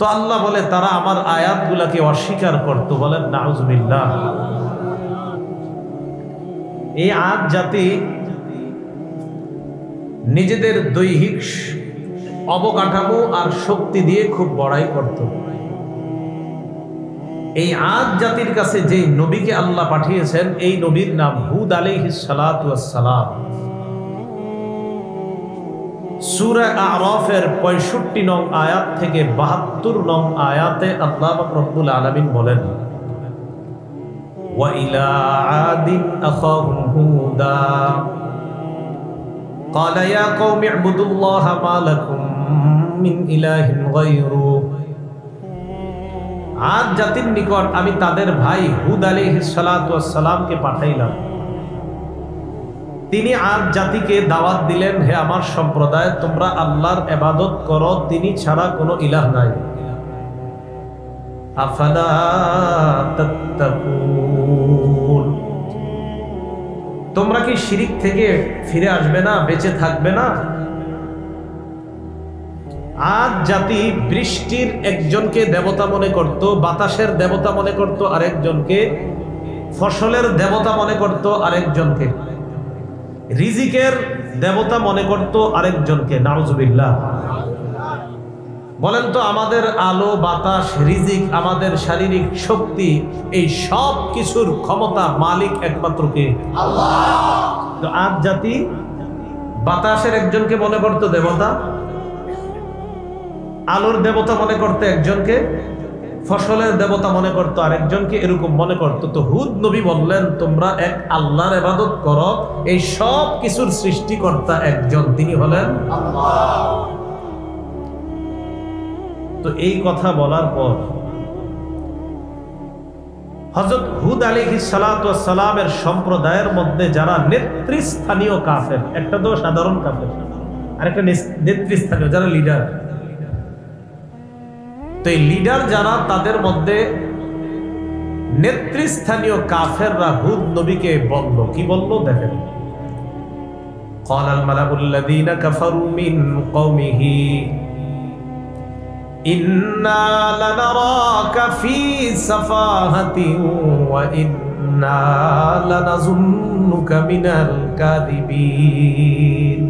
তো আল্লাহ বলে তারা আমার আয়াতগুলাকে অস্বীকার করত। বলেন নাউজুবিল্লাহ। এই আদ জাতি নিজেদের দৈহিক অবকাঠামো আর শক্তি দিয়ে খুব বড়াই করত। এই আদ জাতির কাছে যে নবীকে আল্লাহ পাঠিয়েছেন এই নবীর নাম হুদ আলাইহিস সালাতু ওয়াস সালাম। সূরা আরাফের 65 নং আয়াত থেকে 72 নং আয়াতে আল্লাহ রাব্বুল আলামিন বলেন, ওয়া ইলা আদিন আখাহুম হুদা ক্বালা ইয়া কওমি ইবুদুল্লাহ মা লাকুম মিন ইলাহিন গায়রু। আদ জাতির নিকট আমি তাদের ভাই হুদ আলাইহিস সালাতু ওয়াস সালামকে পাঠাইলাম। তিনি আদ জাতিকে দাওয়াত দিলেন, হে আমার সম্প্রদায়, তোমরা আল্লাহর ইবাদত করো, তিনি ছাড়া কোনো ইলাহ নাই। আফালা তাত্তাকুন, তোমরা কি শিরিক থেকে ফিরে আসবে না, বেঁচে থাকবে না? আদ জাতি বৃষ্টির একজনকে দেবতা মনে করত, বাতাসের দেবতা মনে করত আরেকজনকে, ফসলের দেবতা মনে করত আরেকজনকে, রিজিকের দেবতা মনে করত আরেকজনকে। নাউজুবিল্লাহ। বলেন তো, আমাদের আলো, বাতাস, রিজিক, আমাদের শারীরিক শক্তি, এই সব কিছুর ক্ষমতা মালিক একমাত্র কে? আল্লাহ। তো আদ জাতি বাতাসের একজনকে মনে করত দেবতা, আলোর দেবতা মনে করতে একজনকে, ফসলের দেবতা মনে করতো আরেকজনকে, এরকম মনে করতো। তো হুদ নবী বললেন, তোমরা এক আল্লাহর ইবাদত করো, এই সব কিছুর সৃষ্টিকর্তা একজন, তিনি হলেন আল্লাহ। তো এই কথা বলার পর হযরত হুদ আলাইহিস সালাতু ওয়াস সালামের সম্প্রদায়ের মধ্যে যারা নেতৃস্থানীয় কাফের, একটা তো সাধারণ কাফের আর একটা নেতৃস্থানীয় যারা লিডার, তো এই লিডার যারা, তাদের মধ্যে নেতৃস্থানীয় কাফেররা হুদ নবীকে বলল, কি বলল দেখেন, ক্বালাল মালাউল্লাযীনা কাফারু মিন কওমিহি ইন্না লানারাকা ফী সাফাহাতিন ওয়া ইন্না লানাযুন্নুকা মিনাল কাযিবিন।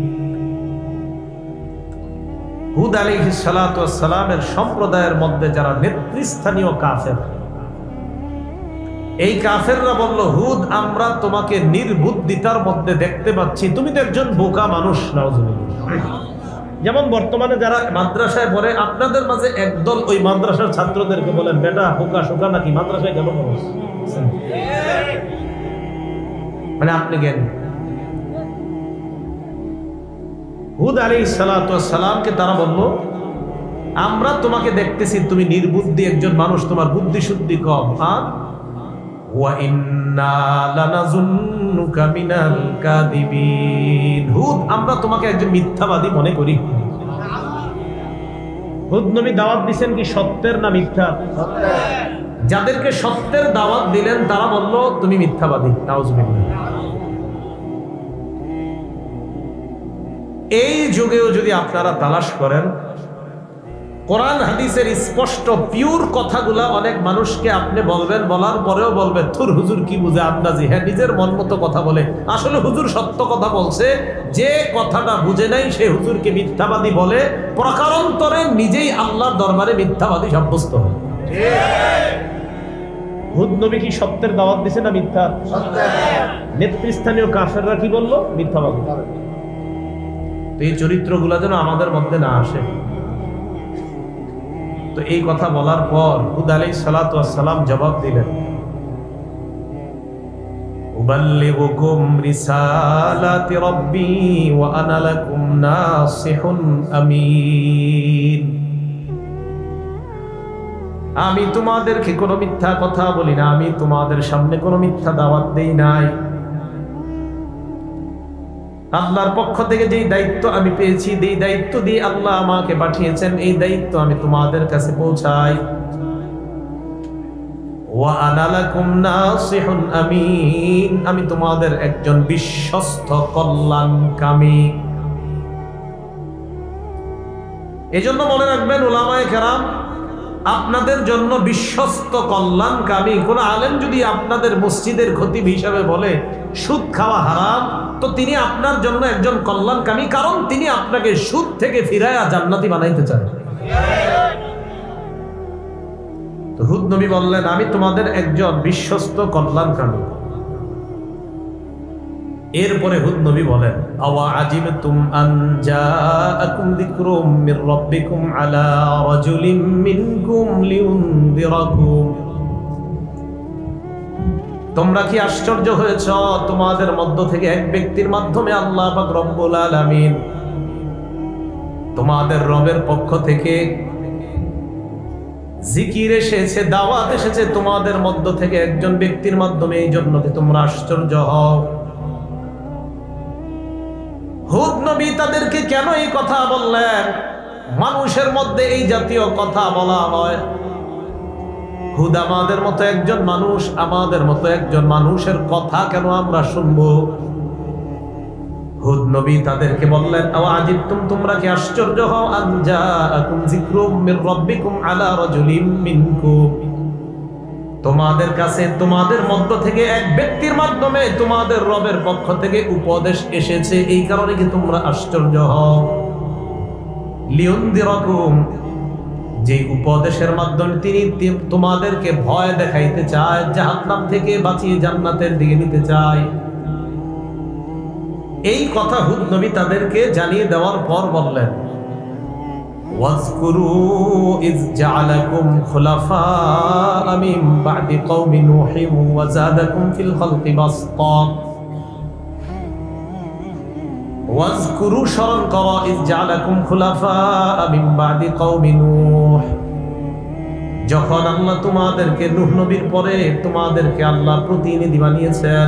হুদ আলাইহিস সালাতু ওয়াস সালামের সম্প্রদায়ের মধ্যে যারা নেতৃস্থানীয় কাফের, এই কাফেররা বলল, হুদ, আমরা তোমাকে নির্বুদ্ধিতার মধ্যে দেখতে পাচ্ছি, তুমি তো একজন বোকা মানুষ। নাউজুবিল্লাহ। যেমন বর্তমানে যারা মাদ্রাসায় পড়ে, আপনাদের মাঝে একদল ওই মাদ্রাসার ছাত্রদেরকে বলেন, বেটা বোকা শোকা নাকি, মাদ্রাসায় কেন পড়ছ? মানে আপনি জ্ঞানী। হুদ আলাইহিস সালাতু ওয়াস সালামকে তারা বলল, আমরা তোমাকে দেখতেছি তুমি নির্বুদ্ধি একজন মানুষ, তোমার বুদ্ধি শুদ্ধি কম। ওয়া ইন্না লানাযুন্নুকা মিনাল কাযিবিন। হুদ, আমরা তোমাকে একজন মিথ্যাবাদী মনে করি। হুদ নবী দাওয়াত দিবেন কি সত্যের না মিথ্যা? যাদেরকে সত্যের দাওয়াত দিলেন তারা বলল তুমি মিথ্যাবাদী। নাউজুবিল্লাহ। এই যুগেও যদি আপনারা তালাশ করেন, কোরআন হাদিসের স্পষ্ট পিওর কথাগুলা অনেক মানুষকে আপনি বলবেন, বলার পরেও বলবে, থুর হুজুর কি বুঝে আন্দাজি, হ্যাঁ নিজের মন মতো কথা বলে। আসলে হুজুর সত্য কথা বলছে, যে কথাটা বুঝে নাই সে হুজুরকে মিথ্যাবাদী বলে, প্রকারান্তরে নিজেই আল্লাহর দরবারে মিথ্যাবাদী সাব্যস্ত হয়। হুদ নবী কি সত্যের দাওয়াত দিছে না মিথ্যা? নেতৃস্থানীয় কাফেররা কি বললো? মিথ্যাবাদী। তো এই চরিত্রগুলা যেন আমাদের মধ্যে না আসে। তো এই কথা বলার পর হুদ আলাইহিস সালাতু ওয়াস সালাম জবাব দিলেন, উবাল্লিগুকুম রিসালাতি রাব্বি ওয়া আনা লাকুম নাসিহুন আমিন। আমি তোমাদেরকে কোনো মিথ্যা কথা বলি না, আমি তোমাদের সামনে কোনো মিথ্যা দাওয়াত দেই নাই। আল্লাহর পক্ষ থেকে যেই দায়িত্ব আমি পেয়েছি, এই দায়িত্ব দিয়ে আল্লাহ আমাকে পাঠিয়েছেন, এই দায়িত্ব আমি তোমাদের কাছে পৌঁছাই। ওয়া আনা লাকুম নাসিহুন আমিন, আমি তোমাদের একজন বিশ্বস্ত কল্যাণকামী। এজন্য মনে রাখবেন, উলামায়ে কেরাম আপনাদের জন্য বিশ্বস্ত কল্যাণকামী। কোন আলেম যদি আপনাদের মসজিদের খতিব হিসাবে বলে সুদ খাওয়া হারাম, তো তিনি আপনার জন্য একজন কল্যাণকামী, কারণ তিনি আপনাকে সুদ থেকে ফিরায়া জান্নাতি বানাইতে চান। তো হুদ নবী বললেন, আমি তোমাদের একজন বিশ্বস্ত কল্যাণকামী। এরপরে হুদ নবী বলেন, আওয়া আজিবতুম আন জাআকুম যিকরুম মির রাব্বিকুম আলা রাজুলিম মিনকুম লিউনযিরাকুম। তোমরা কি আশ্চর্য হয়েছ, তোমাদের মধ্য থেকে এক ব্যক্তির মাধ্যমে আল্লাহ পাক রব্বুল আলামিন তোমাদের রবের পক্ষ থেকে জিকির এসেছে, দাওয়াত এসেছে তোমাদের মধ্য থেকে একজন ব্যক্তির মাধ্যমে, এই জন্য কি তোমরা আশ্চর্য হও? হুদ নবী তাদেরকে কেন এই কথা বললেন? মানুষের মধ্যে এই জাতীয় কথা বলা হয়। হুদ আমাদের মতো একজন মানুষ, আমাদের মতো একজন মানুষের কথা কেন আমরা শুনবো? হুদ নবী তাদেরকে বললেন, আও আজিবতুম, তোমরা কি আশ্চর্য হও, আন জাআকুম যিকরুম মির রাব্বিকুম আলা রাজুলিম মিনকুম, তোমাদের কাছে তোমাদের মধ্য থেকে এক ব্যক্তির মাধ্যমে তোমাদের রবের পক্ষ থেকে উপদেশ এসেছে, এই কারণে কি তোমরা আশ্চর্য হও? লিউনযিরাকুম, যে উপদেশের মাধ্যমে তিনি তোমাদেরকে ভয় দেখাইতে চায়, জাহান্নাম থেকে বাঁচিয়ে জান্নাতের দিকে নিতে চায়। এই কথা হুদ নবী তাদেরকে জানিয়ে দেওয়ার পর বললেন, ওয়াজকুরু ইয জাআলাকুম খুলাফা মিন বা'দি কওমি নূহিন ওয়া যাদাকুম ফিল খালকি বাসতা। ওয়াজকুরু, স্মরণ করো, ইয জাআলাকুম খুলাফা মিন বা'দি কওমি নূহ, যখন আল্লাহ তোমাদেরকে নূহ নবীর পরে তোমাদেরকে আল্লাহ প্রতিনিধি বানিয়েছেন।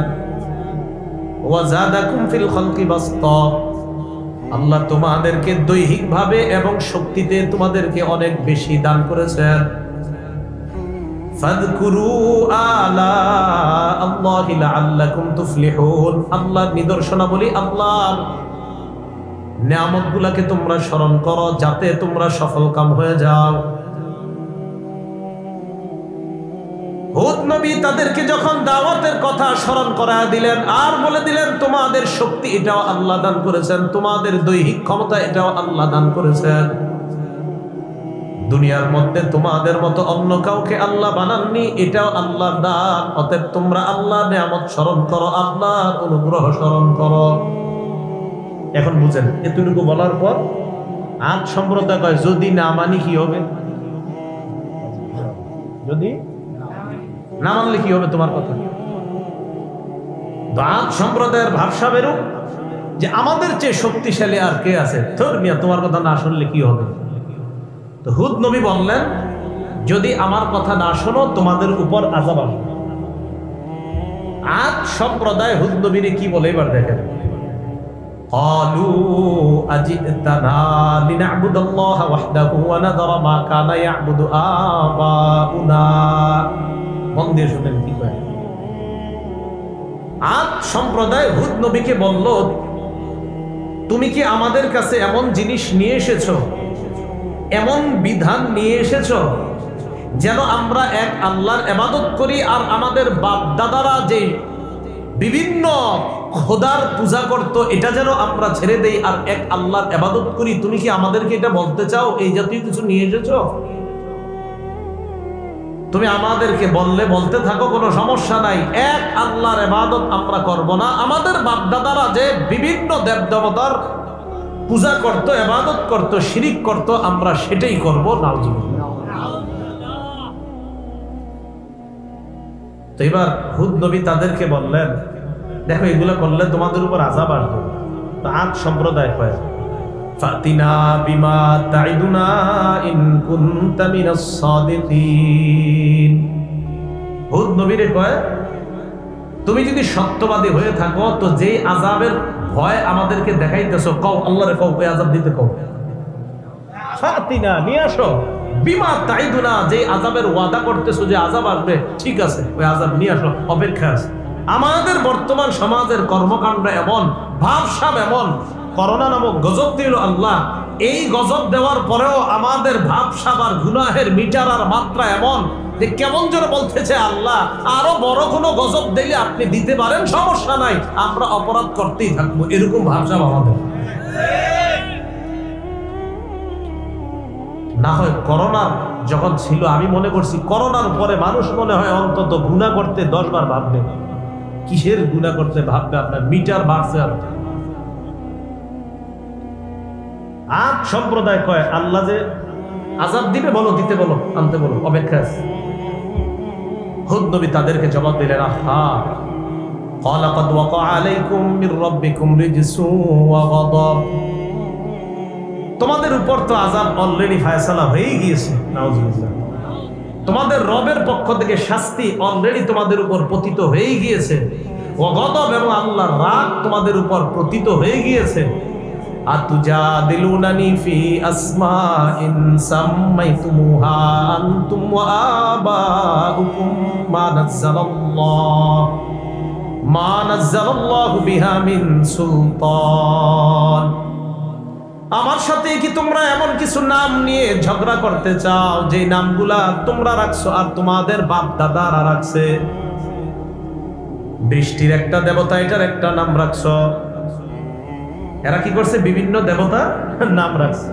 ওয়া যাদাকুম ফিল খালকি বাসতা, আল্লাহ তোমাদেরকে দৈহিকভাবে এবং শক্তিতে তোমাদেরকে অনেক বেশি দান করেছেন। ফাযকুরু আলা আল্লাহি লাআল্লাকুম তুফলিহুন, আল্লাহর নিদর্শনাবলী, আল্লাহর নিয়ামতগুলোকে তোমরা স্মরণ করো, যাতে তোমরা সফলকাম হয়ে যাও। হুদ নবী তাদেরকে যখন দাওয়াতের কথা স্মরণ করায় দিলেন আর বলে দিলেন, তোমাদের শক্তি এটাও আল্লাহ দান করেছেন, তোমাদের দৈহিক ক্ষমতা এটাও আল্লাহ দান করেছেন, দুনিয়ার মধ্যে তোমাদের মতো অন্য কাউকে আল্লাহ বানাননি, এটাও আল্লাহর দান। অতএব তোমরা আল্লাহর নিয়ামত স্মরণ করো, আল্লাহর অনুগ্রহ স্মরণ করো। এখন বুঝেন, এতটুকু বলার পর আজ সম্প্রদায় কয়, যদি না মানি কি হবে? যদি না মানলে কি হবে তোমার কথা? আজ সম্প্রদায়ের ভাবসা বেরো যে আমাদের চেয়ে শক্তিশালী আর কে আছে, মিয়া তোমার কথা না শুনলে কি হবে? তো হুদ নবী বললেন, যদি আমার কথা না শোনো তোমাদের উপর আযাব আসবে। আজ সম্প্রদায় হুদ নবীরে কি বলে এবার দেখেন, ক্বালু আজিতানা লিনা'বুদাল্লাহ ওয়াহদাহু ওয়া নাযারা মা কানা ইয়া'বুদু আবাউনা। মন দিয়ে শুনেন কি কয়। আজ সম্প্রদায় হুদ নবীকে বলল, তুমি কি আমাদের কাছে এমন জিনিস নিয়ে এসেছো, এমন বিধান নিয়ে এসেছো যেন আমরা এক আল্লাহর ইবাদত করি, আর আমাদের বাপ দাদারা যে বিভিন্ন খোদার পূজা করত এটা যেন আমরা ছেড়ে দেই আর এক আল্লাহর ইবাদত করি? তুমি কি আমাদেরকে এটা বলতে চাও? এই জাতীয় কিছু নিয়ে এসেছো? তুমি আমাদেরকে বললে বলতে থাকো, কোনো সমস্যা নাই, এক আল্লাহর ইবাদত আমরা করব না, আমাদের বাপ দাদারা যে বিভিন্ন দেবদেবতার পূজা করত, ইবাদত করত, শিরিক করত, আমরা সেটাই করব। নাউজুবিল্লাহ। তো এবার হুদ নবী তাদেরকে বললেন, দেখো এগুলো করলে তোমাদের উপর আযাব আসবে। তো আজ সম্প্রদায় কয়, ফাতিনা বিমা তাইদুনা ইন কুনতা মিনাস সাদিকিন। হুদ নবীরে কয়, তুমি যদি সত্যবাদী হয়ে থাকো তো যেই আযাবের ভয় আমাদেরকে দেখাইতেছো, কও, আল্লাহরে কও, ওই আযাব দিতে কও। ফাতিনা, নিয়ে আসো, বিমা তাইদুনা, যে আযাবের ওয়াদা করতেছো যে আযাব আসবে, ঠিক আছে, ওই আযাব নিয়ে আসো, অপেক্ষা আছে। আমাদের বর্তমান সমাজের কর্মকাণ্ড এমন, ভাবসাব এমন, করোনা নামক গজব দিল আল্লাহ, এই গজব দেওয়ার পরেও আমাদের ভাবসাব আর গুনাহের মিটার আর মাত্রা এমন যে কেমন যেন বলতেছে আল্লাহ আরো বড় কোনো গজব দিলে আপনি দিতে পারেন, সমস্যা নাই, আমরা অপরাধ করতেই থাকবো, এরকম ভাবসাব আমাদের। না হয় করোনার যখন ছিল আমি মনে করছি করোনার পরে মানুষ মনে হয় অন্তত গুনাহ করতে 10 বার ভাববে। কিসের গুনাহ করতে ভাববে? আপনার মিটার বাড়ছে। আর আজ সম্প্রদায় কয় আল্লাহ যে আযাব দিবে, বলো দিতে, বলো আনতে, বলো, অপেক্ষা আছে। হুদ নবী তাদেরকে জবাব দিলেন, আহা ক্বালা ক্বাদ ওয়াকা আলাইকুম মির রাব্বিকুম রিজসুন ওয়া গাদাব, তোমাদের উপর তো আযাব অলরেডি ফায়সালা হয়ে গিয়েছে, নাউজুবিল্লাহ। তোমাদের রবের পক্ষ থেকে শাস্তি অলরেডি তোমাদের উপর পতিত হয়ে গিয়েছে, ওয়া গাদাব, এবং আল্লাহর রাগ তোমাদের উপর পতিত হয়ে গিয়েছে। আতুজাদিলুনানি ফি আসমাইন সাম্মাইতুমুহা আনতুম ওয়া আবাউকুম মা নাযালাল্লাহু বিহা মিন সুলতান। আমার সাথে কি তোমরা এমন কিছু নাম নিয়ে ঝগড়া করতে চাও যে নামগুলা তোমরা রাখছো আর তোমাদের বাপ দাদারা রাখছে? বৃষ্টির একটা দেবতা, এটার একটা নাম রাখছো। এরা কি করছে? বিভিন্ন দেবতা নাম রাখছে।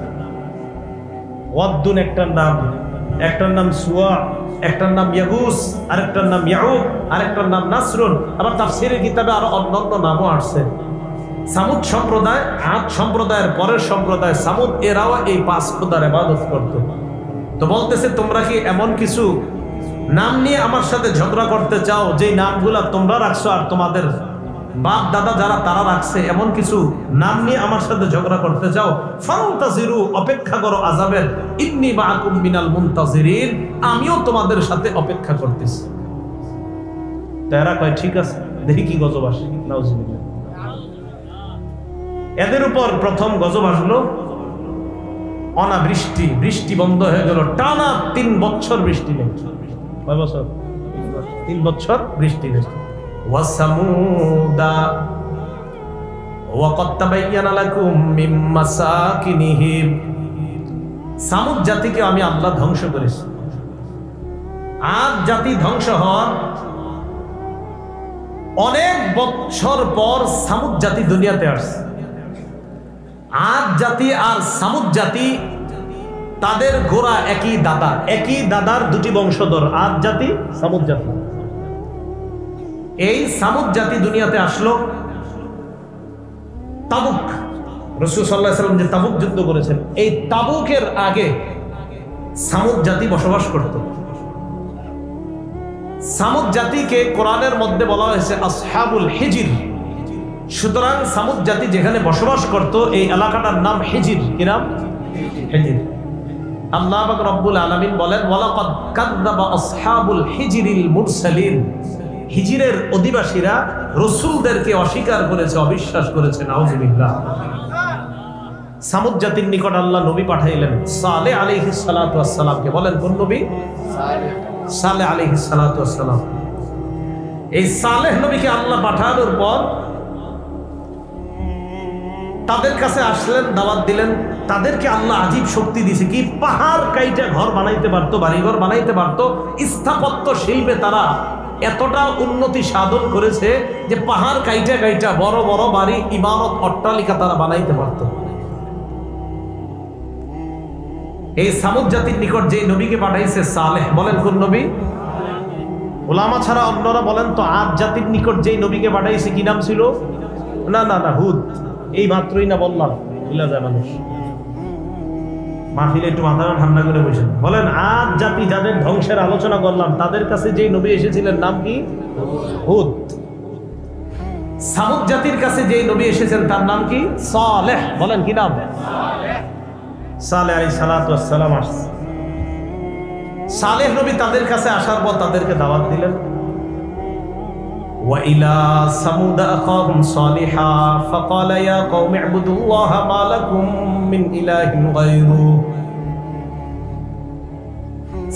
ওয়াদ্দুন একটার নাম, একটার নাম সুয়া, একটার নাম ইয়াগুস, আরেকটার নাম ইয়াউক, আরেকটার নাম নাসরুন। আবার তাফসীরের কিতাবে আরো অন্যান্য নামও আসছে। সামুদ সম্প্রদায়, আদ সম্প্রদায়ের পরের সম্প্রদায় সামুদ, এরাও এই 5 খোদার ইবাদত করত। তো বলতেছে তোমরা কি এমন কিছু নাম নিয়ে আমার সাথে ঝগড়া করতে চাও যে নামগুলা তোমরা রাখছো আর তোমাদের বাপ দাদা যারা তারা রাখছে, এমন কিছু নাম নিয়ে আমার সাথে ঝগড়া করতে চাও? ফান্তাজিরু, অপেক্ষা করো আযাবের। ইন্নী মাআকুম মিনাল মুনতাজিরিন, আমিও তোমাদের সাথে অপেক্ষা করতেছি। তারা কয় ঠিক আছে, দেখি কি গজব আসে। নাউজুবিল্লাহ। এদের উপর প্রথম গজব আসলো অনাবৃষ্টি, বৃষ্টি বন্ধ হয়ে গেল। টানা 3 বছর বৃষ্টি নেই। কয় বছর? 3 বছর বৃষ্টি নেই। ওয়াসামুদা ওয়াকাদ তাবায়্যানা লাকুম মিন মাসাকিনিহিম, সামুদ জাতিকে আমি আল্লাহ ধ্বংস করেছি। আদ জাতি ধ্বংস হওয়ার অনেক বছর পর সামুদ জাতি দুনিয়াতে আসছে। আদ জাতি আর সামুদ জাতি তাদের গোড়া একই দাদা, একই দাদার 2টি বংশধর, আদ জাতি, সামুদ জাতি। এই সামুদ জাতি দুনিয়াতে আসলো তাবুক, রাসূল সাল্লাল্লাহু আলাইহি ওয়াসাল্লাম যে তাবুক যুদ্ধ করেছেন, এই তাবুকের আগে সামুদ জাতি বসবাস করত। সামুদ জাতিকে কোরআনের মধ্যে বলা হয়েছে আসহাবুল হিজির। সুতরাং সামুদ জাতি যেখানে বসবাস করত এই এলাকাটার নাম হিজির। কি নাম? হিজির। আল্লাহ পাক রব্বুল আলামিন বলেন, ওয়ালাকাদ কাযযাবা আসহাবুল হিজরিল মুরসালিন, হিজিরের অধিবাসীরা রাসূলদেরকে অস্বীকার করেছে, অবিশ্বাস করেছে। নাউজুবিল্লাহ। সামুদ জাতির নিকট আল্লাহ নবী পাঠাইলেন সালেহ আলাইহিস সালাতু ওয়াস সালামকে। বলেন কোন নবী? সালেহ আলাইহিস সালাতু ওয়াস সালাম। এই সালেহ নবীকে আল্লাহ পাঠানোর পর তাদের কাছে আসলেন, দাওয়াত দিলেন। তাদেরকে আল্লাহ আজীব শক্তি দিয়েছে, কি পাহাড় কাইটা ঘর বানাইতে পারতো, বাড়িঘর বানাইতে পারতো। স্থাপত্য শিল্পে তারা এতটা উন্নতি সাধন করেছে যে পাহাড় কাইটা কাইটা বড় বড় বাড়ি, ইমারত, অট্টালিকা তারা বানাইতে পারত। এই সামুদ জাতির নিকট যে নবীকে পাঠাইছে সালেহ, বলেন কোন নবী? ওলামা ছাড়া অন্যরা বলেন তো আদ জাতির নিকট যেই নবীকে পাঠাইছে কি নাম ছিল? না না না, হুদ। এই মাত্রই না বললাম, ভুলে যায় মানুষ। মাহফিলে একটু মাথা ঠান্ডা করে বসেন। বলেন আদ জাতি যাদের ধ্বংসের আলোচনা করলাম তাদের কাছে যেই নবী এসেছিলেন নাম কি? হুদ। সামুদ জাতির কাছে যেই নবী এসেছেন তার নাম কি? সালেহ। বলেন কি নাম? সালেহ আলাইহিস সালাতু ওয়াস সালাম আসছে। সালেহ নবী তাদের কাছে আসার পর তাদেরকে দাওয়াত দিলেন। وإلى ثمود أخاهم صالحا فقال يا قوم اعبدوا الله ما لكم من إله غيره।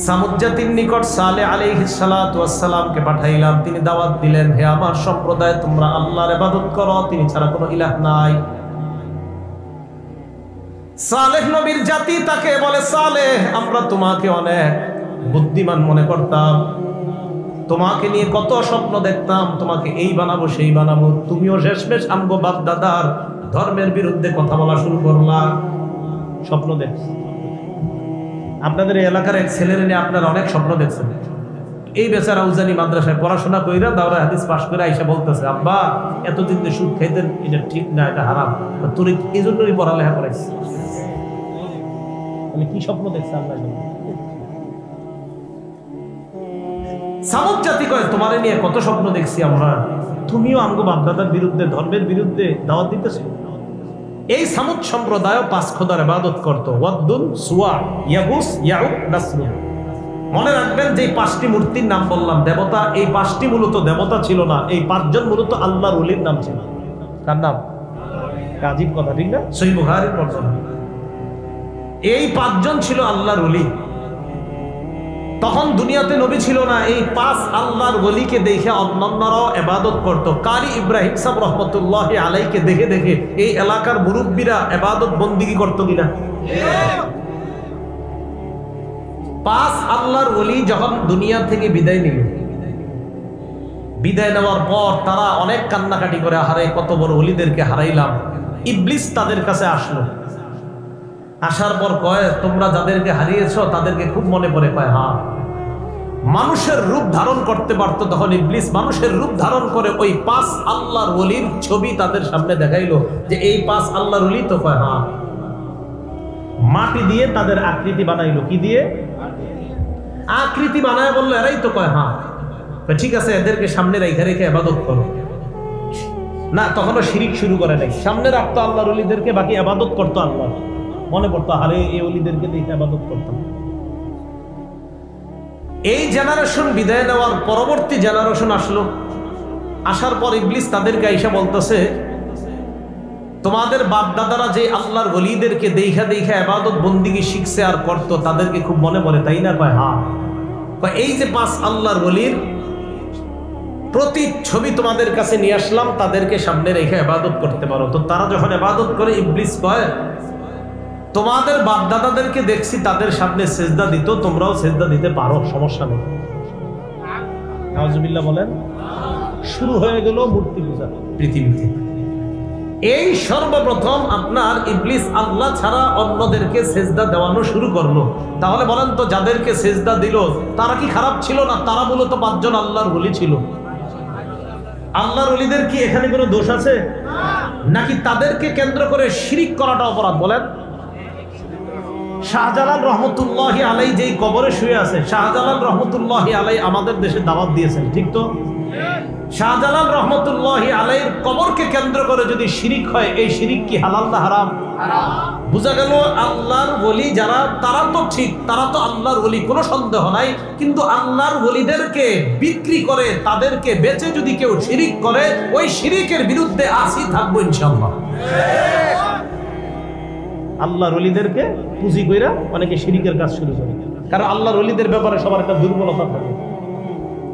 সামুদ জাতির নিকট সালেহ আলাইহিস সালাতু ওয়াস সালামকে পাঠাইলাম। তিনি দাওয়াত দিলেন, হে আমার সম্প্রদায়, তোমরা আল্লাহর ইবাদত করো, তিনি ছাড়া কোনো ইলাহ নাই। সালেহ নবীর জাতি তাকে বলে, সালেহ আমরা তোমাকে অনেক বুদ্ধিমান মনে করতাম, তোমাকে নিয়ে কত স্বপ্ন দেখতাম, তোমাকে এই বানাবো সেই বানাবো, তুমিও শেষমেশ আমগো বাপ দাদার ধর্মের বিরুদ্ধে কথা বলা শুরু করলা। স্বপ্ন দেখছি আপনাদের এই এলাকার এক ছেলের নিয়ে আপনারা অনেক স্বপ্ন দেখছেন। এই বেচারা উজানি মাদ্রাসায় পড়াশোনা কইরা দাওরা হাদিস পাশ করে আইসা বলতেছে, আব্বা এতদিন যে সুদ খাইতেন এটা ঠিক না, এটা হারাম, তোর এই জন্যই পড়ালেখা করাইছি। কি স্বপ্ন দেখছে আপনার? সামুদ জাতি কয়, তোমারে নিয়ে কত স্বপ্ন দেখছি আমরা, তুমিও আমগো বাপদাদার বিরুদ্ধে ধর্মের বিরুদ্ধে দাওয়াত দিতেছো। এই সামুদ সম্প্রদায় 5 খোদার ইবাদত করত, ওয়াদ্দুন, সুয়া, ইয়াগুস, ইয়াউক, নাসরুন। মনে রাখবেন যে 5টি মূর্তির নাম বললাম দেবতা, এই 5টি মূলত দেবতা ছিল না, এই 5 জন মূলত আল্লাহর ওলির নাম ছিল। কার নাম? কাজীব কথা, ঠিক না? সহিহ বুখারীর বর্ণনা। এই 5 জন ছিল আল্লাহর ওলি। তখন দুনিয়াতে নবী ছিল না, এই 5 আল্লাহর ওলিকে দেখে অন্যান্যরাও ইবাদত করত। কারি ইব্রাহিম সাহেব রহমতুল্লাহি আলাইহিকে দেখে দেখে এই এলাকার মুরব্বীরা ইবাদত বন্দেগী করত কিনা? 5 আল্লাহর ওলি যখন দুনিয়া থেকে বিদায় নিল, বিদায় নেওয়ার পর তারা অনেক কান্নাকাটি করে, হারে কত বড় ওলিদেরকে হারাইলাম। ইবলিস তাদের কাছে আসলো, আসার পর কয়, তোমরা যাদেরকে হারিয়েছো তাদেরকে খুব মনে পড়ে? কয় হ্যাঁ। মানুষের রূপ ধারণ করতে পারতো তখন ইবলিস মানুষের রূপ ধারণ করে ওই 5 আল্লাহর ওলির ছবি তাদের সামনে দেখাইলো যে এই 5 আল্লাহর ওলি তো? কয় হ্যাঁ। মাটি দিয়ে তাদের আকৃতি বানাইলো। কি দিয়ে? আকৃতি বানায় বললো এরাই তো? কয় হ্যাঁ। ঠিক আছে, এদেরকে সামনে রেখে রেখে ইবাদত করো। না, তখনও শিরিক শুরু করে নাই, সামনে রাখতো আল্লাহর ওলিদেরকে, বাকি ইবাদত করতো আল্লাহ। মনে পড়তো, হারে এই ওলিদেরকে দেখে ইবাদত করতাম। এই জেনারেশন বিদায় নেওয়ার পরবর্তী জেনারেশন আসলো, আসার পর ইবলিস তাদেরকে আইসা বলতেছে, তোমাদের বাপ দাদারা যে আল্লাহর ওলিদেরকে দেখা দেখা ইবাদত বন্দেগী শিখছে আর করতো, তাদেরকে খুব মনে পড়ে, তাই না? কয় হ্যাঁ। কয় এই যে 5 আল্লাহর ওলির প্রতি ছবি তোমাদের কাছে নিয়ে আসলাম, তাদেরকে সামনে রেখে ইবাদত করতে পারো। তো তারা যখন ইবাদত করে, ইবলিস কয়, তোমাদের বাপ দাদাদেরকে দেখছি তাদের সামনে সেজদা দিত, তোমরাও সেজদা দিতে পারো, সমস্যা নেই। নাউজুবিল্লাহ বলেন। শুরু হয়ে গেল মূর্তি পূজা পৃথিবীতে। এই সর্বপ্রথম আপনার ইবলিস আল্লাহ ছাড়া অন্যদেরকে সেজদা দেওয়ানো শুরু করলো। তাহলে বলেন তো, যাদেরকে সেজদা দিল তারা কি খারাপ ছিল না? তারা মূলত 5 জন আল্লাহর ওলি ছিল। আল্লাহর ওলিদের কি এখানে কোনো দোষ আছে? নাকি তাদেরকে কেন্দ্র করে শিরিক করাটা অপরাধ? বলেন। শাহজালাল রহমতুল্লাহি আলাই যেই কবরে শুয়ে আছে, শাহজালাল রহমতুল্লাহি আলাই আমাদের দেশে দাওয়াত দিয়েছেন, ঠিক তো? শাহজালাল রহমতুল্লাহি আলাইহির কবরকে কেন্দ্র করে যদি শিরিক হয়, এই শিরিক কি হালাল না হারাম? হারাম। বুঝা গেল আল্লাহর ওলি যারা, তারা তো ঠিক, তারা তো আল্লাহর ওলি, কোনো সন্দেহ নাই। কিন্তু আল্লাহর ওলিদেরকে বিক্রি করে, তাদেরকে বেচে যদি কেউ শিরিক করে, ওই শিরিকের বিরুদ্ধে আসি থাকবো ইনশাআল্লাহ। আল্লাহর ওলিদেরকে পুঁজি কইরা অনেকে শিরিকের কাজ শুরু করে, কারণ আল্লাহর ওলিদের ব্যাপারে সবার একটা দুর্বলতা থাকে।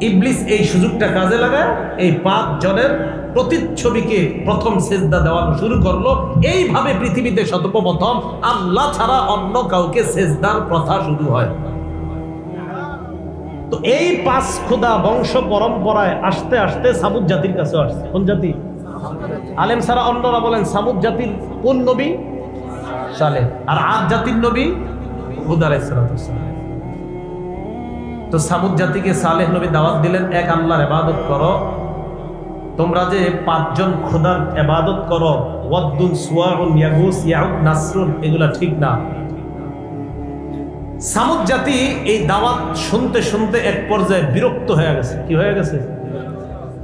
ইবলিস এই সুযোগটা কাজে লাগায় এই 5 জনের প্রতিচ্ছবিকে প্রথম সেজদা দেওয়ানো শুরু করলো। এইভাবে পৃথিবীতে সর্বপ্রথম আল্লাহ ছাড়া অন্য কাউকে সেজদার প্রথা শুরু হয়। তো এই 5 খোদা বংশ পরম্পরায় আস্তে আস্তে সামুদ জাতির কাছে আসছে। কোন জাতি? আলেম ছাড়া অন্যরা বলেন সামুদ জাতির কোন নবী? সালেহ। আর আদ জাতির নবী হুদ আলাইহিস সালাম। তো সামুদ জাতিকে সালেহ নবী দাওয়াত দিলেন, এক আল্লাহর ইবাদত করো। তোমরা যে 5 জন খোদার ইবাদত করো, ওয়াদ্দুন, সুওয়াউন, ইয়াগুস, ইয়াউক, নাসরুন, এগুলা ঠিক না। সামুদ জাতি এই দাওয়াত শুনতে শুনতে এক পর্যায়ে বিরক্ত হয়ে গেছে। কি হয়ে গেছে?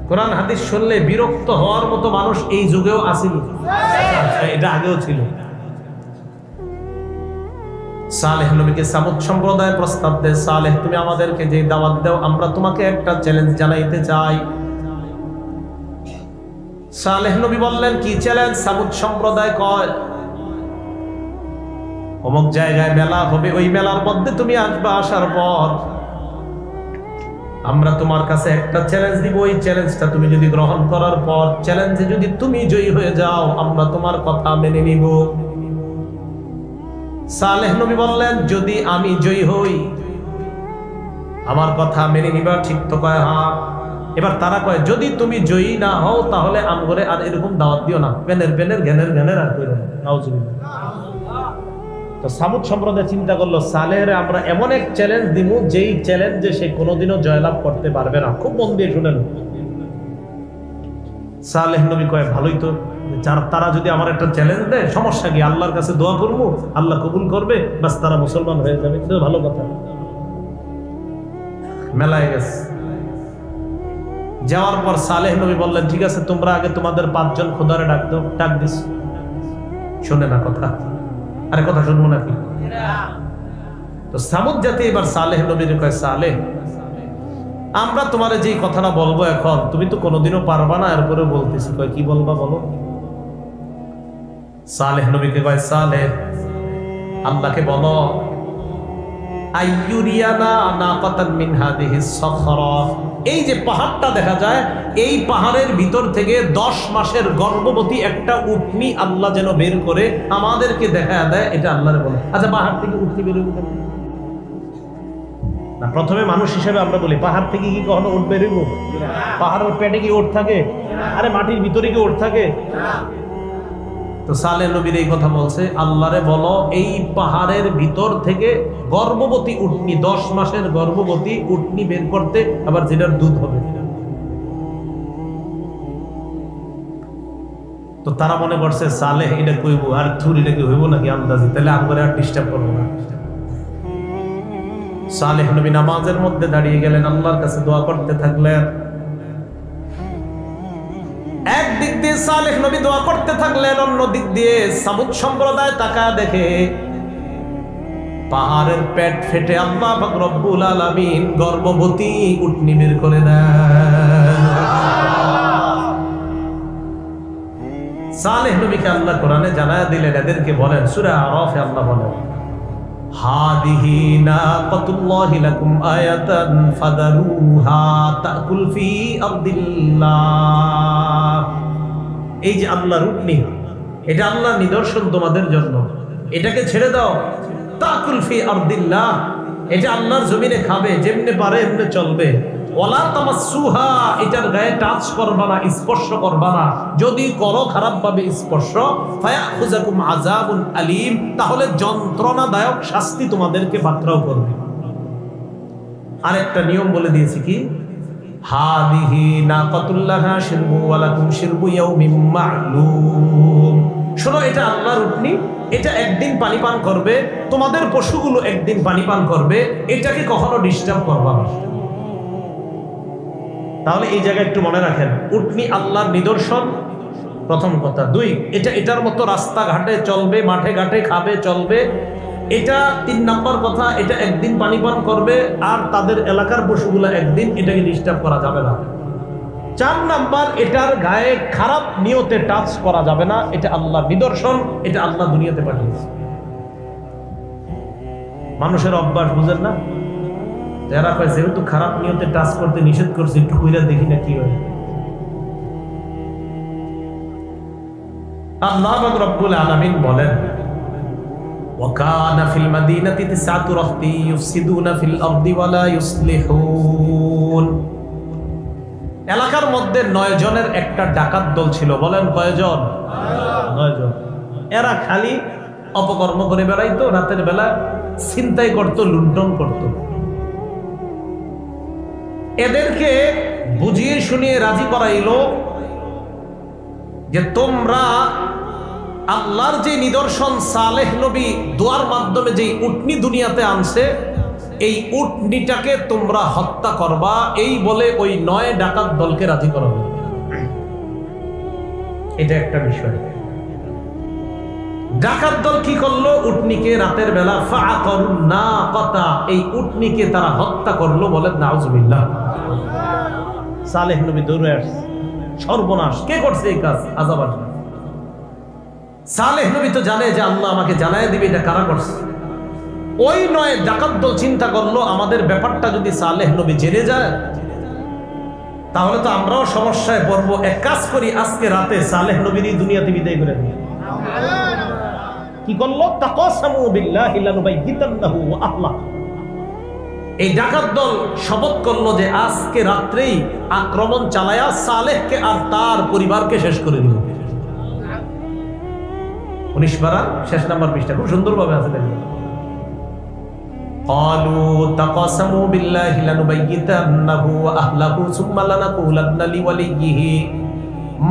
কোরআন হাদিস শুনলে বিরক্ত হওয়ার মতো মানুষ এই যুগেও আসেন, এটা আগেও ছিল। সালেহ নবীকে সামুদ সম্প্রদায় প্রস্তাব দেয়, সালেহ তুমি আমাদেরকে যে দাওয়াত দাও, আমরা তোমাকে একটা চ্যালেঞ্জ জানাইতে চাই। সালেহ নবী বললেন, কি চ্যালেঞ্জ? সামুদ সম্প্রদায় কয়, অমুক জায়গায় মেলা হবে, ওই মেলার মধ্যে তুমি আসবা, আসার পর আমরা তোমার কাছে একটা চ্যালেঞ্জ দিব, ওই চ্যালেঞ্জটা তুমি যদি গ্রহণ করার পর চ্যালেঞ্জে যদি তুমি জয়ী হয়ে যাও, আমরা তোমার কথা মেনে নিব। সালেহ নবী বললেন, যদি আমি জয়ী হই, আমার কথা মেনে নিবা? ঠিক তো? কয় হ্যাঁ। এবার তারা কয়, যদি তুমি জয়ী না হও তাহলে আমগরে আর এরকম দাওয়াত দিও না, পেনের জ্ঞানের আর কইরো না। নাউজুবিল্লাহ। তো সামুদ সম্প্রদায় চিন্তা করলো, সালেহরে আমরা এমন এক চ্যালেঞ্জ দিব, যেই চ্যালেঞ্জে সে কোনোদিনও জয়লাভ করতে পারবে না। খুব মন দিয়ে শুনেন। সালেহ নবী কয়, ভালোই তো, তারা যদি আমার একটা চ্যালেঞ্জ দেয়, সমস্যা কি? আল্লাহর কাছে দোয়া করবো, আল্লাহ কবুল করবে, বাস তারা মুসলমান হয়ে যাবে, তো ভালো কথা। মেলায় গেছে। যাওয়ার পর সালেহ নবী বললেন, ঠিক আছে, তোমরা আগে তোমাদের 5 জন খোদারে ডাক দাও। ডাক দিস, শোনে না কথা। আরে কথা শুনবো নাকি? তো সামুদ জাতি এবার সালেহ নবীর কয়, সালেহ, আমরা তোমার যে কথাটা বলবো এখন, তুমি তো কোনোদিনও পারবা না, এরপরে বলতেছি। কয়, কি বলবা বলো? সালেহ নবীকে কয়, সালেহ, আল্লাহকে বলো, আইয়ুরিয়ানা নাকাতান মিন হাদিহিস সাখরা, এই যে পাহাড়টা দেখা যায়, এই পাহাড়ের ভিতর থেকে 10 মাসের গর্ভবতী একটা উটনি আল্লাহ যেন বের করে আমাদেরকে দেখা দেয়। এটা আল্লাহরে বলে। আচ্ছা, পাহাড় থেকে উটনি বের হবে না? প্রথমে মানুষ হিসেবে আমরা বলি, পাহাড় থেকে কি কখনো উট বেরোব? পাহাড়ের পেটে কি উট থাকে? আরে মাটির ভিতরে কি উট থাকে? তো সালেহ নবীর এই কথা বলছে, আল্লাহরে বলো, এই পাহাড়ের ভিতর থেকে গর্ভবতী উটনি, 10 মাসের গর্ভবতী উটনি বের করতে, আবার যেটার দুধ হবে। তো তারা মনে করছে সালেহ এটা কইব, আর থুরি নাকি হইব নাকি আন্দাজি, তাহলে আমরা আর ডিস্টার্ব করবো না। সালেহ নবী নামাজের মধ্যে দাঁড়িয়ে গেলেন, আল্লাহর কাছে দোয়া করতে থাকলেন। একদিক দিয়ে সালেহ নবী দোয়া করতে থাকলেন, অন্য দিক দিয়ে সামুদ সম্প্রদায় তাকায় দেখে পাহাড়ের পেট ফেটে আল্লাহ পাক রব্বুল আলামিন গর্ভবতী উটনি বের করে দেন। সালেহ নবীকে আল্লাহ কোরআনে জানায়া দিলেন, এদেরকে বলেন, সূরা আরাফে আল্লাহ বলেন, হাদিহি নাকাতুল্লাহি লাকুম আয়াতান ফাদারুহা তাকুল ফি আরদিল্লাহ। এই যে আল্লাহর উটনি, এটা আল্লাহর নিদর্শন তোমাদের জন্য, এটাকে ছেড়ে দাও। তাকুল ফি আরদিল্লাহ, এটা আল্লাহর জমিনে খাবে, যেমনে পারে এমনে চলবে। ওয়ালা তামাসসুহা, এটার গায়ে টাচ করবা না, স্পর্শ করবা না। যদি করো খারাপ ভাবে স্পর্শ, ফায়াখুযাকুম আযাবুন আলীম, তাহলে যন্ত্রণাদায়ক শাস্তি তোমাদেরকে পাকড়াও করবে। আরেকটা নিয়ম বলে দিয়েছি, কি? হাদিহি নাকাতুল্লাহা শিরবু ওয়া লাকুম শিরবু ইয়াউমিন মা'লুম। শোনো, এটা আল্লাহর উটনি, এটা একদিন পানি পান করবে, তোমাদের পশুগুলো একদিন পানি পান করবে, এটাকে কখনো ডিস্টার্ব করবা না। তাহলে এই জায়গায় একটু মনে রাখেন, উটনি আল্লাহর নিদর্শন, প্রথম কথা। 2, এটা এটার মতো রাস্তাঘাটে চলবে, মাঠে ঘাটে খাবে, চলবে। এটা 3 নম্বর কথা, এটা একদিন পানি পান করবে, আর তাদের এলাকার পশুগুলো একদিন, এটাকে ডিস্টার্ব করা যাবে না। 4 নাম্বার, এটার গায়ে খারাপ নিয়তে টাচ করা যাবে না। এটা আল্লাহর নিদর্শন, এটা আল্লাহ দুনিয়াতে পাঠিয়েছে। মানুষের অভ্যাস বুঝেন না? যারা কয় যেহেতু খারাপ নিয়তে টাচ করতে নিষেধ করছে, একটু কইরা দেখি না কি হয়। আল্লাহ পাক রব্বুল আলামিন বলেন, ওয়াকানা ফিল মাদিনাতি 9 রাহতি ইউফসিদুনা ফিল আরদি ওয়া লা ইউসলিহুন। এলাকার মধ্যে 9 জনের একটা ডাকাত দল ছিল। বলেন কয়জন? 9 জন। এরা খালি অপকর্ম করে বেড়াইতো, রাতের বেলা ছিনতাই করতো, লুণ্ঠন করতো। এদেরকে বুঝিয়ে শুনিয়ে রাজি করাইলো যে তোমরা আল্লাহর যে নিদর্শন সালেহ নবী দোয়ার মাধ্যমে যে উটনি দুনিয়াতে আনছে, এই উটনিটাকে তোমরা হত্যা করবা, এই বলে ওই 9 ডাকাত দলকে রাজি করা হলো। এটা একটা বিষয়। ডাকাত দল কি করলো? উটনিকে রাতের বেলা ফাআকারুন নাকাতা, এই উটনিকে তারা হত্যা করলো। বলেন নাউজুবিল্লাহ। সালেহ নবী দৌড়ে আসছে, সর্বনাশ, কে করছে এই কাজ? আযাব আসবে। সালেহ নবী তো জানে যে আল্লাহ আমাকে জানায় দিবে এটা কারা করছে। ওই 9 ডাকাত দল চিন্তা করলো, আমাদের ব্যাপারটা যদি সালেহ নবী জেনে যায় তাহলে তো আমরাও সমস্যায় পড়বো। এক কাজ করি, আজকে রাতে সালেহ নবীর দুনিয়াতে বিদায় করে দিই। কি করলো? তাকাসামু বিল্লাহি লানুবাইয়িতান্নাহু ওয়া আহলা। এই ডাকাত দল শপথ করলো যে আজকে রাত্রেই আক্রমণ চালায়া সালেহকে আর তার পরিবারকে শেষ করে দিল। 19 পারা শেষ নাম্বার পৃষ্ঠা, খুব সুন্দরভাবে আছে দেখবেন। قالوا تقاسموا بالله لنبيتنه واهله ثم لنقولن لوليه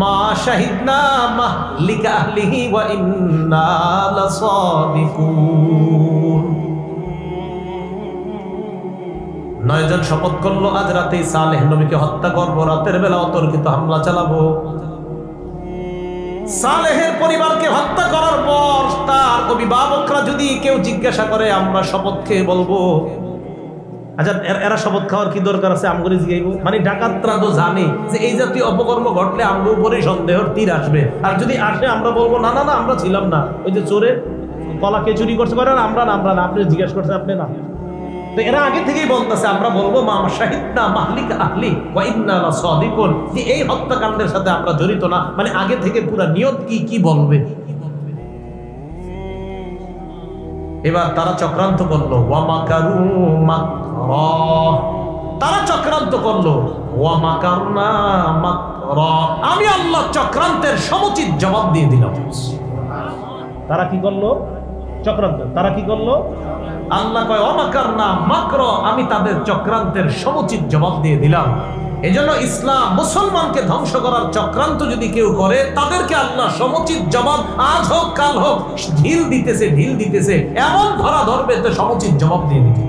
ما شهدنا مهلك اهله وانا لصادقون। 9 জন শপথ করলো আজ রাতেই সালেহ নবীকে হত্যা করব, রাতের বেলা অতর্কিত হামলা চালাবো। সালেহের পরিবারকে হত্যা করার পর তার অভিভাবকরা যদি কেউ জিজ্ঞাসা করে, আমরা শপথ খেয়ে বলবো। আচ্ছা, এরা শপথ খাওয়ার কি দরকার আছে? আমগরে জিগাইব? মানে ডাকাতরা তো জানে যে এই জাতীয় অপকর্ম ঘটলে আমগো উপরে সন্দেহের তীর আসবে, আর যদি আসে আমরা বলবো না না না আমরা ছিলাম না, ওই যে চোরে কলা কে চুরি করতে পারেন, আমরা না আপনি জিজ্ঞাসা করছেন, আপনি না। তো এরা আগে থেকেই বলতেছে আমরা বলবো মা শাহিদনা মাহলিক আহলি ওয়া ইন্না লাসাদিকুন, যে এই হত্যাকাণ্ডের সাথে আমরা জড়িত না। মানে আগে থেকে পুরো নিয়ত কি বলবে। এবার তারা চক্রান্ত করলো, ওয়া মাকারু মাকরা, তারা চক্রান্ত করলো, ওয়া মাকারনা মাকরা, আমি আল্লাহ চক্রান্তের সমুচিত জবাব দিয়ে দিলাম। তারা কি করলো? চক্রান্ত। তারা কি করলো? আল্লাহ কয় অমাকারনা মাকর, আমি তাদের চক্রান্তের সমুচিত জবাব দিয়ে দিলাম। এজন্য ইসলাম মুসলমানকে ধ্বংস করার চক্রান্ত যদি কেউ করে, তাদেরকে আল্লাহ সমুচিত জবাব আজ হোক কাল হোক ঢিল দিতেছে এমন ধরা ধরবে তো সমুচিত জবাব দিয়ে দিবে।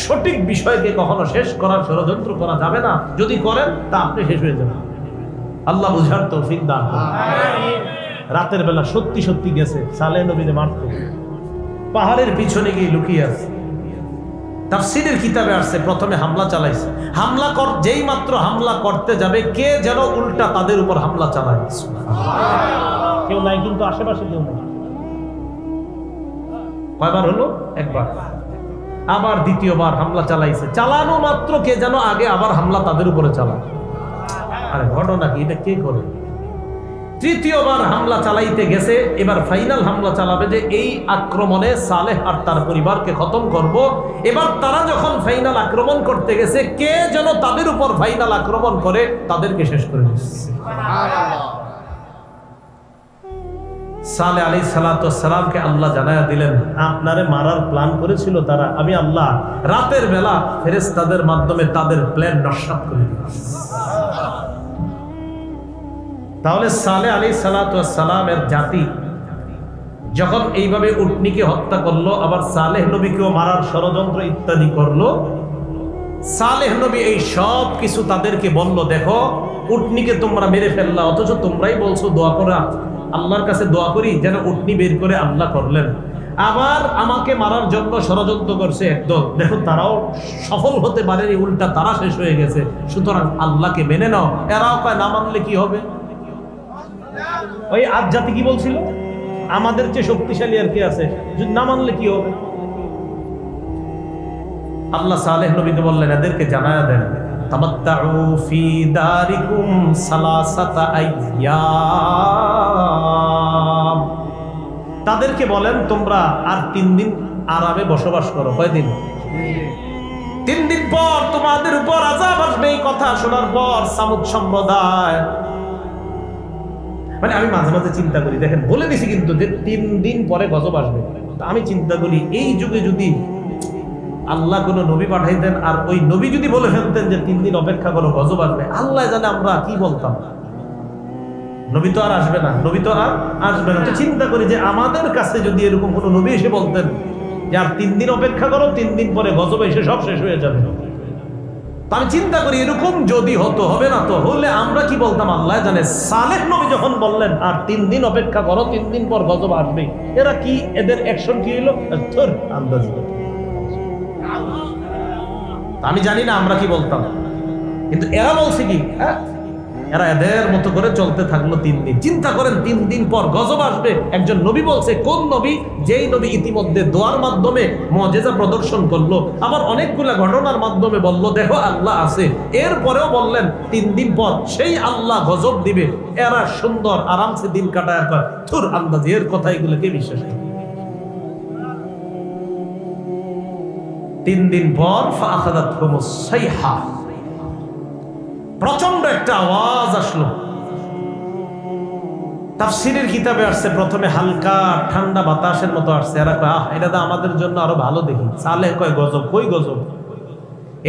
সঠিক বিষয়কে কখনো শেষ করার ষড়যন্ত্র করা যাবে না, যদি করেন তা আপনি শেষ হয়ে যাবেন। আল্লাহ বুঝার তৌফিক দান করুন। রাতের বেলা সত্যি গেছে সালেহ নবীকে মারতে, পাহাড়ের পিছনে গিয়ে লুকিয়ে আছে। তাফসীরের কিতাবে আসছে প্রথমে হামলা চালাইছে, যেই মাত্র হামলা করতে যাবে কে যেন উল্টা তাদের উপর হামলা চালায়। কেউ নাই কিন্তু আশেপাশে কেউ নাই। কয়বার হলো? একবার। আবার দ্বিতীয়বার হামলা চালাইছে, চালানো মাত্র কে যেন আগে আবার হামলা তাদের উপরে চালায়। আরে ঘটনা কি, এটা কে করে? তৃতীয়বার হামলা চালাইতে গেছে, এবার ফাইনাল হামলা চালাবে যে এই আক্রমণে সালেহ আর তার পরিবারকে খতম করব। এবার তারা যখন ফাইনাল আক্রমণ করতে গেছে, কে যেন তাদের উপর ফাইনাল আক্রমণ করে তাদেরকে শেষ করে দিচ্ছে। সালেহ আলাইহিস সালাতু ওয়াস সালামকে আল্লাহ জানায়া দিলেন, আপনারে মারার প্ল্যান করেছিল তারা, আমি আল্লাহ রাতের বেলা ফেরেশতাদের মাধ্যমে তাদের প্ল্যান নস্যাৎ করে দিয়েছি। তাহলে সালেহ আলাইহিস সালাতু ওয়াস সালামের জাতি যখন এইভাবে উটনিকে হত্যা করলো, আবার সালেহ নবীকেও মারার ষড়যন্ত্র ইত্যাদি করলো, সালেহ নবী এই সব কিছু তাদেরকে বলল, দেখো উটনিকে তোমরা মেরে ফেললা, অথচ তোমরাই বলছো দোয়া করা, আল্লাহর কাছে দোয়া করি যেন উটনি বের করে আল্লাহ করলেন। আবার আমাকে মারার জন্য ষড়যন্ত্র করছে একদল, দেখো তারাও সফল হতে পারেনি, উল্টা তারা শেষ হয়ে গেছে। সুতরাং আল্লাহকে মেনে নাও। এরাও কয় না মানলে কি হবে? ওই আজ জাতি কি বলছিল, আমাদের চেয়ে শক্তিশালী আর কি আছে, যদি না মানলে কি হবে? আল্লাহ সালেহ নবীকে বললেন, এদেরকে জানায়া দেন, তামাত্তাউ ফি দারিকুম সালাসাতা আইয়াম, তাদেরকে বলেন তোমরা আর 3 দিন আরামে বসবাস করো। কয়দিন? 3 দিন পর তোমাদের উপর আযাব আসবে। এই কথা শোনার পর সামুদ সম্প্রদায়, মানে আমি মাঝে মাঝে চিন্তা করি, দেখেন বলে দিছি কিন্তু যে 3 দিন পরে গজব আসবে। আমি চিন্তা করি এই যুগে যদি আল্লাহ কোনো নবী পাঠাইতেন আর ওই নবী যদি বলে ফেলতেন যে 3 দিন অপেক্ষা করো গজব আসবে, আল্লাহ জানে আমরা কি বলতাম। নবী তো আর আসবে না, তো চিন্তা করি যে আমাদের কাছে যদি এরকম কোনো নবী এসে বলতেন যে আর 3 দিন অপেক্ষা করো, 3 দিন পরে গজব এসে সব শেষ হয়ে যাবে, আমি চিন্তা করি এরকম যদি হতো, হবে না তো, হলে আমরা কি বলতাম আল্লাহ জানে। সালেহ নবী যখন বললেন আর 3 দিন অপেক্ষা করো, 3 দিন পর গজব আসবে, এরা কি, এদের অ্যাকশন কি হলো? আন্দাজ। আমি জানি না আমরা কি বলতাম, কিন্তু এরা বলছে কি, এরা এদের মতো করে চলতে থাকলো 3 দিন। চিন্তা করেন 3 দিন পর গজব আসবে। একজন নবী বলছে, কোন নবী? যেই নবী ইতিমধ্যে দোয়ার মাধ্যমে মুআজিজা প্রদর্শন করলো, আবার অনেকগুলা ঘটনার মাধ্যমে বলল দেখো আল্লাহ আছে। এরপরেও বললেন 3 দিন পর সেই আল্লাহ গজব দিবে। এরা সুন্দর আরামসে দিন কাটায় কয় থুর আন্দাজি, এর কথা এগুলোকে বিশ্বাস করে। 3 দিন পর ফাআখাযাতহুমুস সাইহা, প্রচন্ড একটা আওয়াজ আসলো। তাফসীরের কিতাবে আসছে প্রথমে হালকা ঠান্ডা বাতাসের মতো আসছে। এরা কয় এটা তো আমাদের জন্য আরো ভালো দেখি। সালেহ কয় গজব, কই গজব?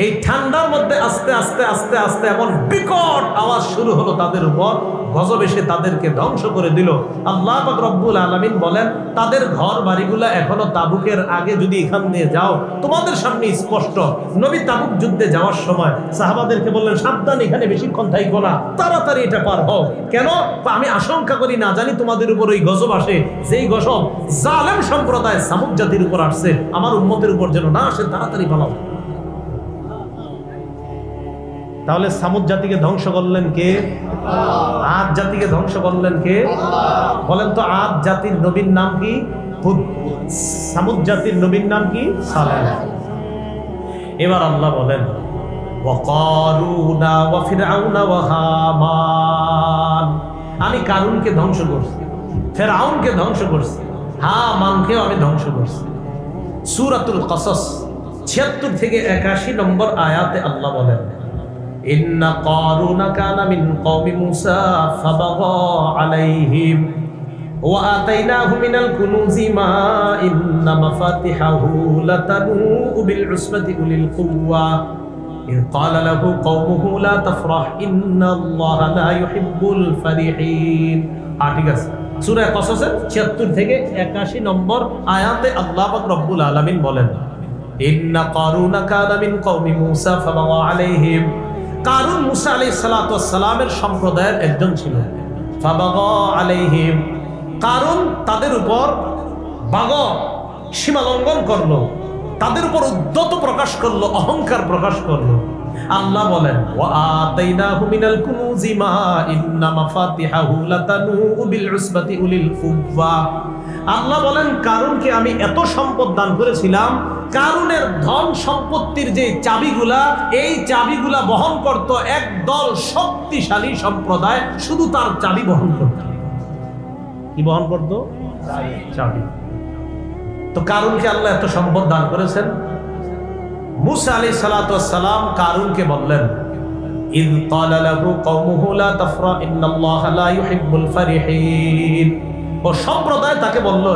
এই ঠান্ডার মধ্যে আস্তে আস্তে আস্তে আস্তে এমন বিকট আওয়াজ শুরু হলো তাদের উপর, গজব এসে তাদেরকে ধ্বংস করে দিল। আল্লাহ পাক রব্বুল আলামিন বলেন, তাদের ঘর বাড়িগুলা এখনো তাবুকের আগে যদি এখান দিয়ে যাও তোমাদের সামনে স্পষ্ট। নবী তাবুক যুদ্ধে যাওয়ার সময় সাহাবাদেরকে বললেন, সাবধান, এখানে বেশিক্ষণ থাকো না, তাড়াতাড়ি এটা পার হও। কেন? আমি আশঙ্কা করি না জানি তোমাদের উপর ওই গজব আসে, যেই গজব জালেম সম্প্রদায় সামুদ জাতির উপর আসছে, আমার উম্মতের উপর যেন না আসে, তাড়াতাড়ি পালাও। তাহলে সামুদ জাতিকে ধ্বংস করলেন কে? আদ জাতিকে ধ্বংস করলেন কে? বলেন তো, আদ জাতির নবীর নাম কি? হুদ। সামুদ জাতির নবীর নাম কি? সালেহ। এবার আল্লাহ বলেন, ওয়া কারুনা ওয়া ফিরআউনা ওয়া হামান, আমি কারুনকে ধ্বংস করছি, ফিরআউনকে ধ্বংস করছি, হামানকেও আমি ধ্বংস করছি। সূরাতুল কসস ৭৬ থেকে ৮১ নম্বর আয়াতে আল্লাহ বলেন, ইন্না কারুনা কানা মিন কওমি মূসা ফাবাগা আলাইহিম ওয়া আতাইনাহু মিনাল কুনুজি মা ইন্না মাফাতিহাহু লাতানূউ বিল উসবাতি উলিল কুওয়া ইয ক্বালা লাহু কওমুহু লা তাফরাহ ইন্নাল্লাহা লা ইউহিব্বুল ফারিহিন। ঠিক আছে, সূরা কসসের ৭৬ থেকে ৮১ নম্বর আয়াতে আল্লাহ পাক রব্বুল আলামিন বলেন, ইন্না কারুনা কানা মিন কওমি মূসা ফাবাগা আলাইহিম, কারুন মুসা আলাইহিস সালাতু ওয়াস সালামের সম্প্রদায়ের একজন ছিল। ফাবাগা আলাইহিম, কারুন তাদের উপর বাগা, সীমা লঙ্ঘন করলো, তাদের উপর উদ্যত প্রকাশ করলো, অহংকার প্রকাশ করলো। আল্লাহ বলেন, ওয়া আতাইনাহু মিনাল কুনুজি মা ইন্না মাফাতিহাহু লাতানূউ বিল উসবাতি উলিল কুওয়া। আল্লাহ বলেন, কারুনকে আমি এত সম্পদ দান করেছিলাম, কারুনের ধন সম্পত্তির যে চাবিগুলা, এই চাবিগুলা বহন করত একদল শক্তিশালী সম্প্রদায়, শুধু তার চাবি বহন করত। কি বহন করত? চাবি। তো কারুনকে আল্লাহ এত সম্পদ দান করেছেন। মুসা আলাইহিস সালাতু ওয়াস সালাম কারুনকে বললেন, ইয ক্বালা লাহু কওমুহু লা তাফরা ইন্নাল্লাহা লা ইউহিব্বুল ফারিহিন। ও সম্প্রদায় তাকে বলল,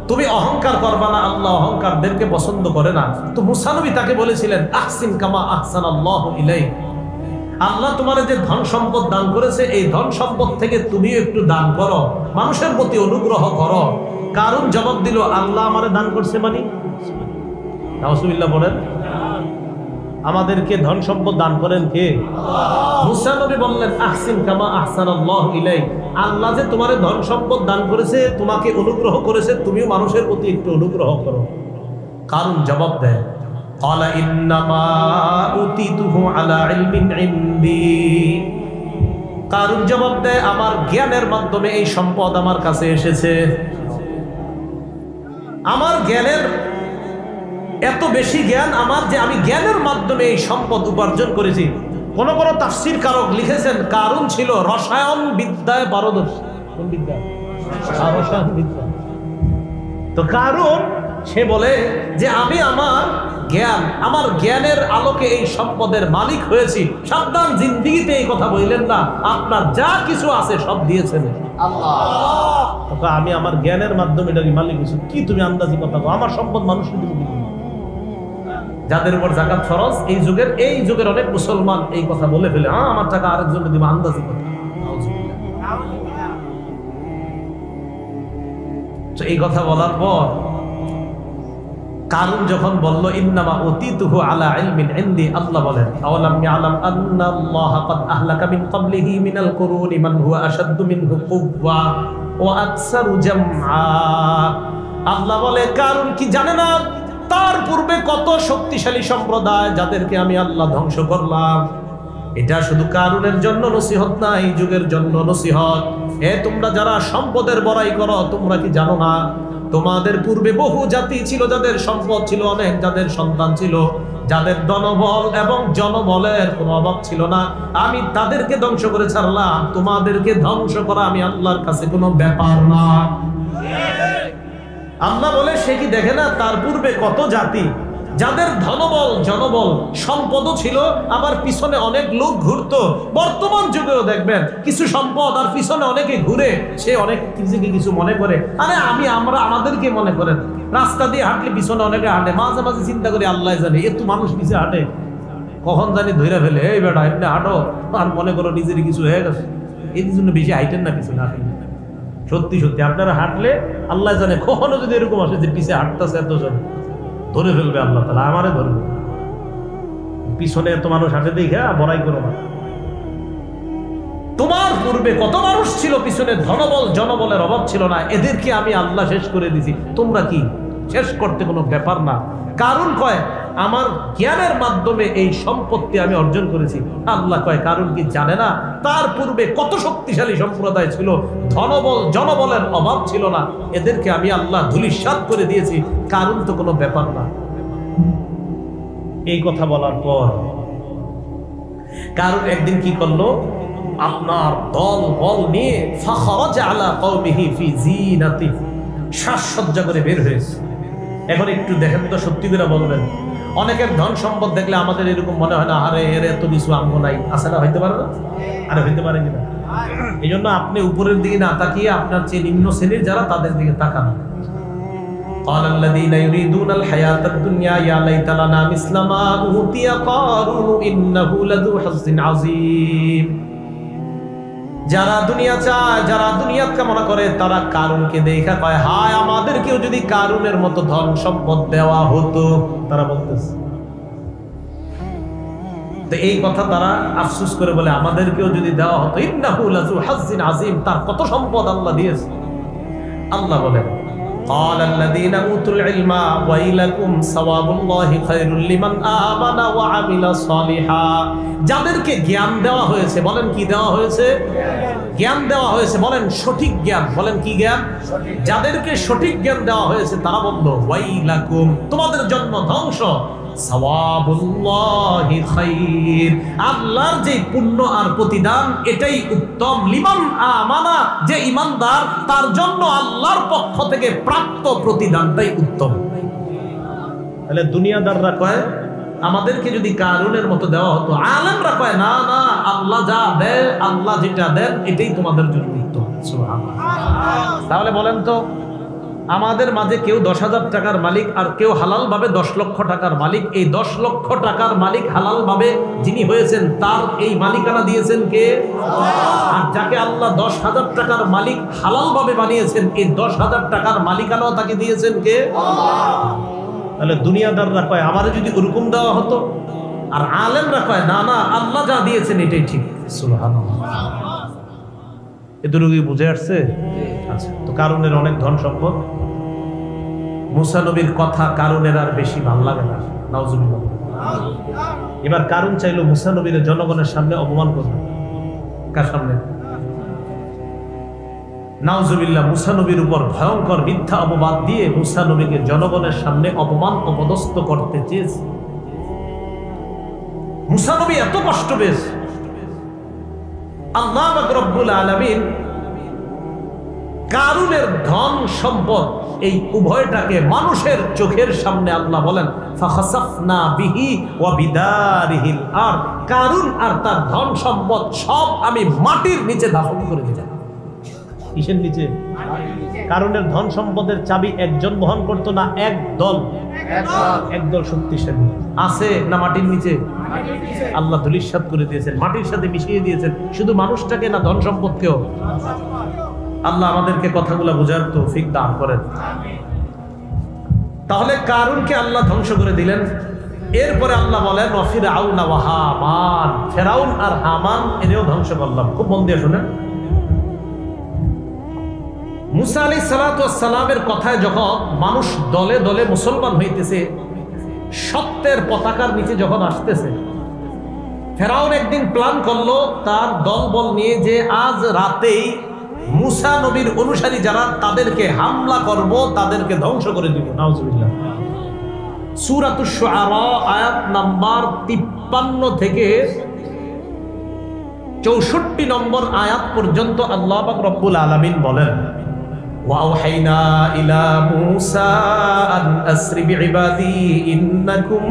তুমি অহংকার করবা না, আল্লাহ অহংকারদেরকে পছন্দ করে না। তো মুসা নবী তাকে বলেছিলেন, আহসিন কামা আহসানাল্লাহু ইলাইক, আল্লাহ তোমার যে ধন সম্পদ দান করেছে, এই ধন সম্পদ থেকে তুমিও একটু দান করো, মানুষের প্রতি অনুগ্রহ করো। কারুন জবাব দিল, আল্লাহ আমারে দান করছে মানে? নাউজুবিল্লাহ বলেন, আমাদেরকে ধন সম্পদ দান করেন কে? মুসা নবী বললেন, আহসিন কামা আহসানাল্লাহু ইলাইক, আল্লাহ যে তোমারে ধন সম্পদ দান করেছে, তোমাকে অনুগ্রহ করেছে, তুমিও মানুষের প্রতি একটু অনুগ্রহ করো। কারুন জবাব দেয়, ক্বালা ইন্নামা উতিতুহু আলা ইলমিন ইনদি। কারুন জবাব দেয়, আমার জ্ঞানের মাধ্যমে এই সম্পদ আমার কাছে এসেছে, আমার জ্ঞানের এত বেশি জ্ঞান আমার যে আমি জ্ঞানের মাধ্যমে এই সম্পদ উপার্জন করেছি। কোন কোন তাফসীর কারক লিখেছেন, কারুন ছিল রসায়ন বিদ্যায় পারদর্শী। কোন বিদ্যা? রসায়ন বিদ্যা। তো কারুন সে বলে যে আমি আমার জ্ঞান, আমার জ্ঞানের আলোকে এই সম্পদের মালিক হয়েছি। সাবধান, জিন্দেগিতে এই কথা বললেন না, আপনার যা কিছু আছে সব দিয়েছেন আল্লাহ। আমি আমার জ্ঞানের মাধ্যমে এটাকে মালিক হয়েছি। কি তুমি আন্দাজি কথা বলো? আমার সম্পদ মানুষকে দিব। যাদের উপর যাকাত ফরজ, এই যুগের অনেক মুসলমান এই কথা বলে ফেলে, আমার টাকা আরেকজনকে দিব, আন্দাজি কথা। তো এই কথা বলার পর কারুন যখন বলল, ইন্নামা উতিতুহু আলা ইলমিন ইনদি, আল্লাহ বলেন, আওয়ালাম ইয়ালাম আন্নাল্লাহা ক্বাদ আহলাকা মিন ক্বাবলিহি মিনাল কুরুনি মান হুয়া আশাদ্দু মিনহু কুওয়া ওয়া আকসারু জামআ। আল্লাহ বলে, কারুন কি জানে না তার পূর্বে কত শক্তিশালী সম্প্রদায় যাদেরকে আমি আল্লাহ ধ্বংস করলাম, এটা শুধু কারুনের জন্য নসিহত না, এই যুগের জন্য নসিহত। তোমরা যারা সম্পদের বড়াই করো, তোমরা কি জানো না তোমাদের পূর্বে বহু জাতি ছিল যাদের সম্পদ ছিল অনেক, যাদের সন্তান ছিল, যাদের ধনবল এবং জনবলের কোনো অভাব ছিল না। আমি তাদেরকে ধ্বংস করে ছাড়লাম, তোমাদেরকে ধ্বংস করা আমি আল্লাহর কাছে কোনো ব্যাপার না। আল্লাহ বলে সে কি দেখে না তার পূর্বে কত জাতি যাদের ধনবল জনবল সম্পদও ছিল, আবার পিছনে অনেক লোক ঘুরতো। বর্তমান যুগেও দেখবেন কিছু সম্পদ আর পিছনে অনেকে ঘুরে, সে অনেক কিছু মনে করে, আরে আমরা আমাদেরকে মনে করেন। রাস্তা দিয়ে হাঁটলে পিছনে অনেকে হাঁটে, মাঝে মাঝে চিন্তা করি আল্লাহ জানে এত মানুষ পিছে হাঁটে, কখন জানি ধরে ফেলে, এই বেটা এমনি হাঁটো, আর মনে করো নিজেরই কিছু হয়ে গেছে। এই জন্য বেশি হাইটেন না পিছনে হাঁটেন। সত্যি সত্যি আপনারা হাঁটলে আল্লাহ জানে কখনো যদি এরকম আসে যে পিছে হাঁটতেছে এতজন, ধরে ফেলবে আল্লাহ তাআলা, আমারে ধরবে। পিছনে এত মানুষ হাঁটে দেখে বড়াই করো না। তোমার পূর্বে কত মানুষ ছিল পিছনে, ধনবল জনবলের অভাব ছিল না, এদেরকে আমি আল্লাহ শেষ করে দিছি। তোমরা কি শেষ করতে কোনো ব্যাপার না। কারণ কয় আমার জ্ঞানের মাধ্যমে এই সম্পত্তি আমি অর্জন করেছি। আল্লাহ কয় কারণ কি জানে না তার পূর্বে কত শক্তিশালী সম্প্রদায় ছিল, ধনবল জনবলের অভাব ছিল না, এদেরকে আমি আল্লাহ ধূলিসাৎ করে দিয়েছি। কারণ তো কোনো ব্যাপার না। এই কথা বলার পর কারণ একদিন কি করলো, আপনার দল বল নিয়ে ফাখরাজা আলা কওমিহি ফি জিনাতি, সাজসজ্জা করে বের হয়েছে। এখন একটু দেখেন তো, সত্যি করে বলবেন, অনেকের ধন সম্পদ দেখলে আমাদের এরকম মনে হয় না, আরে এর এত কিছু আঙ্গ নাই, আছে না? হইতে পারে না? আরে হইতে পারে কিনা? এই জন্য আপনি উপরের দিকে না তাকিয়ে আপনার চেয়ে নিম্ন শ্রেণীর যারা তাদের দিকে তাকান। قال الذين يريدون الحياة الدنيا يا ليت لنا مثل ما أوتي قارون إنه لذو حظ عظيم। যারা দুনিয়া চায়, যারা দুনিয়াত কামনা করে, তারা কারুনকে দেখা কয় হায় আমাদেরকেও যদি কারুনের মতো ধন সম্পদ দেওয়া হতো। তারা বলতেছে তো এই কথা, তারা আফসোস করে বলে আমাদেরকেও যদি দেওয়া হতো। ইন্নাহু লাযু হাজ্জিন আযীম, তার কত সম্পদ আল্লাহ দিয়েছে। আল্লাহ বলেন قال الذين اوتوا العلم ويلكم ثواب الله خير لمن آمن وعمل صالحا। যাদেরকে জ্ঞান দেওয়া হয়েছে, বলেন কি দেওয়া হয়েছে? জ্ঞান দেওয়া হয়েছে, বলেন সঠিক জ্ঞান, বলেন কি জ্ঞান? যাদেরকে সঠিক জ্ঞান দেওয়া হয়েছে তারা বলল ওয়াইলাকুম, তোমাদের জন্য ধ্বংস, সাওয়াবুল্লাহি খাইর, আল্লাহর যে পুণ্য আর প্রতিদান এটাই উত্তম, লিমান আমানা, যে ঈমানদার তার জন্য আল্লাহর পক্ষ থেকে প্রাপ্ত প্রতিদানটাই উত্তম। তাহলে দুনিয়াদাররা কয় আমাদেরকে যদি কারুনের মতো দেওয়া হতো, আলেমরা কয় না না, আল্লাহ যা দেয়, আল্লাহ যেটা দেন এটাই তোমাদের জন্য উত্তম। সুবহানাল্লাহ। তাহলে বলেন তো, আমাদের মাঝে কেউ 10,000 টাকার মালিক আর কেউ হালাল ভাবে 10 লক্ষ টাকার মালিক। এই 10 লক্ষ টাকার মালিক হালাল ভাবে যিনি হয়েছেন তার এই মালিকানা দিয়েছেন কে? আর যাকে আল্লাহ 10,000 টাকার মালিক হালাল ভাবে বানিয়েছেন, এই 10,000 টাকার মালিকানাও তাকে দিয়েছেন কে? তাহলে দুনিয়াদাররা কয় আমারে যদি ওরকম দেওয়া হতো, আর আলেমরা কয় না না, আল্লাহ যা দিয়েছেন এটাই ঠিক। সুবহানাল্লাহ। এতটুকুই বুঝে আসছে? আচ্ছা, তো কারুনের অনেক ধন সম্পদ, মুসা নবীর কথা কারুনের আর বেশি ভালো লাগে না। নাউজুবিল্লাহ। এবার কারুন চাইলো মুসা নবীর জনগণের সামনে অপমান করবে। কার সামনে? নাউজুবিল্লাহ। মুসা নবীর উপর ভয়ঙ্কর মিথ্যা অপবাদ দিয়ে মুসা নবীকে জনগণের সামনে অপমান অপদস্থ করতে চেয়েছে। মুসা নবী এত কষ্ট পেয়েছে, আল্লাহ পাক রব্বুল আলামিন কারুনের ধন সম্পদ এই উভয়টাকে মানুষের চোখের সামনে আল্লাহ বলেন ফাখাসাফনা বিহি ওয়া বিদারিহিল আরদ, কারুন আর তার ধন সম্পদ সব আমি মাটির নিচে দাফন করে দিলাম। কিসের নিচে? কারুনের ধন সম্পদের চাবি একজন বহন করতো না, একদল শক্তিশালী আছে না মাটির নিচে? আল্লাহ ধূলিসাৎ করে দিয়েছেন, মাটির সাথে মিশিয়ে দিয়েছেন, শুধু মানুষটাকে না ধন সম্পদকেও। আল্লাহ আমাদেরকে কথাগুলো বোঝার তৌফিক দান করেন। তাহলে কারুনকে আল্লাহ ধ্বংস করে দিলেন। এরপরে আল্লাহ বলেন ফিরআউন ওয়া হামান, ফিরআউন আর হামান এদেরও ধ্বংস করলাম। খুব মন দিয়ে শুনেন। মুসা আলাইহিস সালাতু ওয়াস সালামের কথায় যখন মানুষ দলে দলে মুসলমান হইতেছে, সত্যের পতাকার নিচে যখন আসতেছে, ফেরাউন একদিন প্ল্যান করলো তার দলবল নিয়ে যে আজ রাতেই মুসা নবীর অনুসারী যারা তাদেরকে হামলা করব, তাদেরকে ধ্বংস করে দিব। নাউজুবিল্লাহ। সূরাতুশ শুআরা আয়াত নাম্বার 53 থেকে 64 নম্বর আয়াত পর্যন্ত আল্লাহ পাক রব্বুল আলামিন বলেন, ওয়াওহাইনা ইলা মূসা আন আসরি বিইবাদি ইন্নাকুম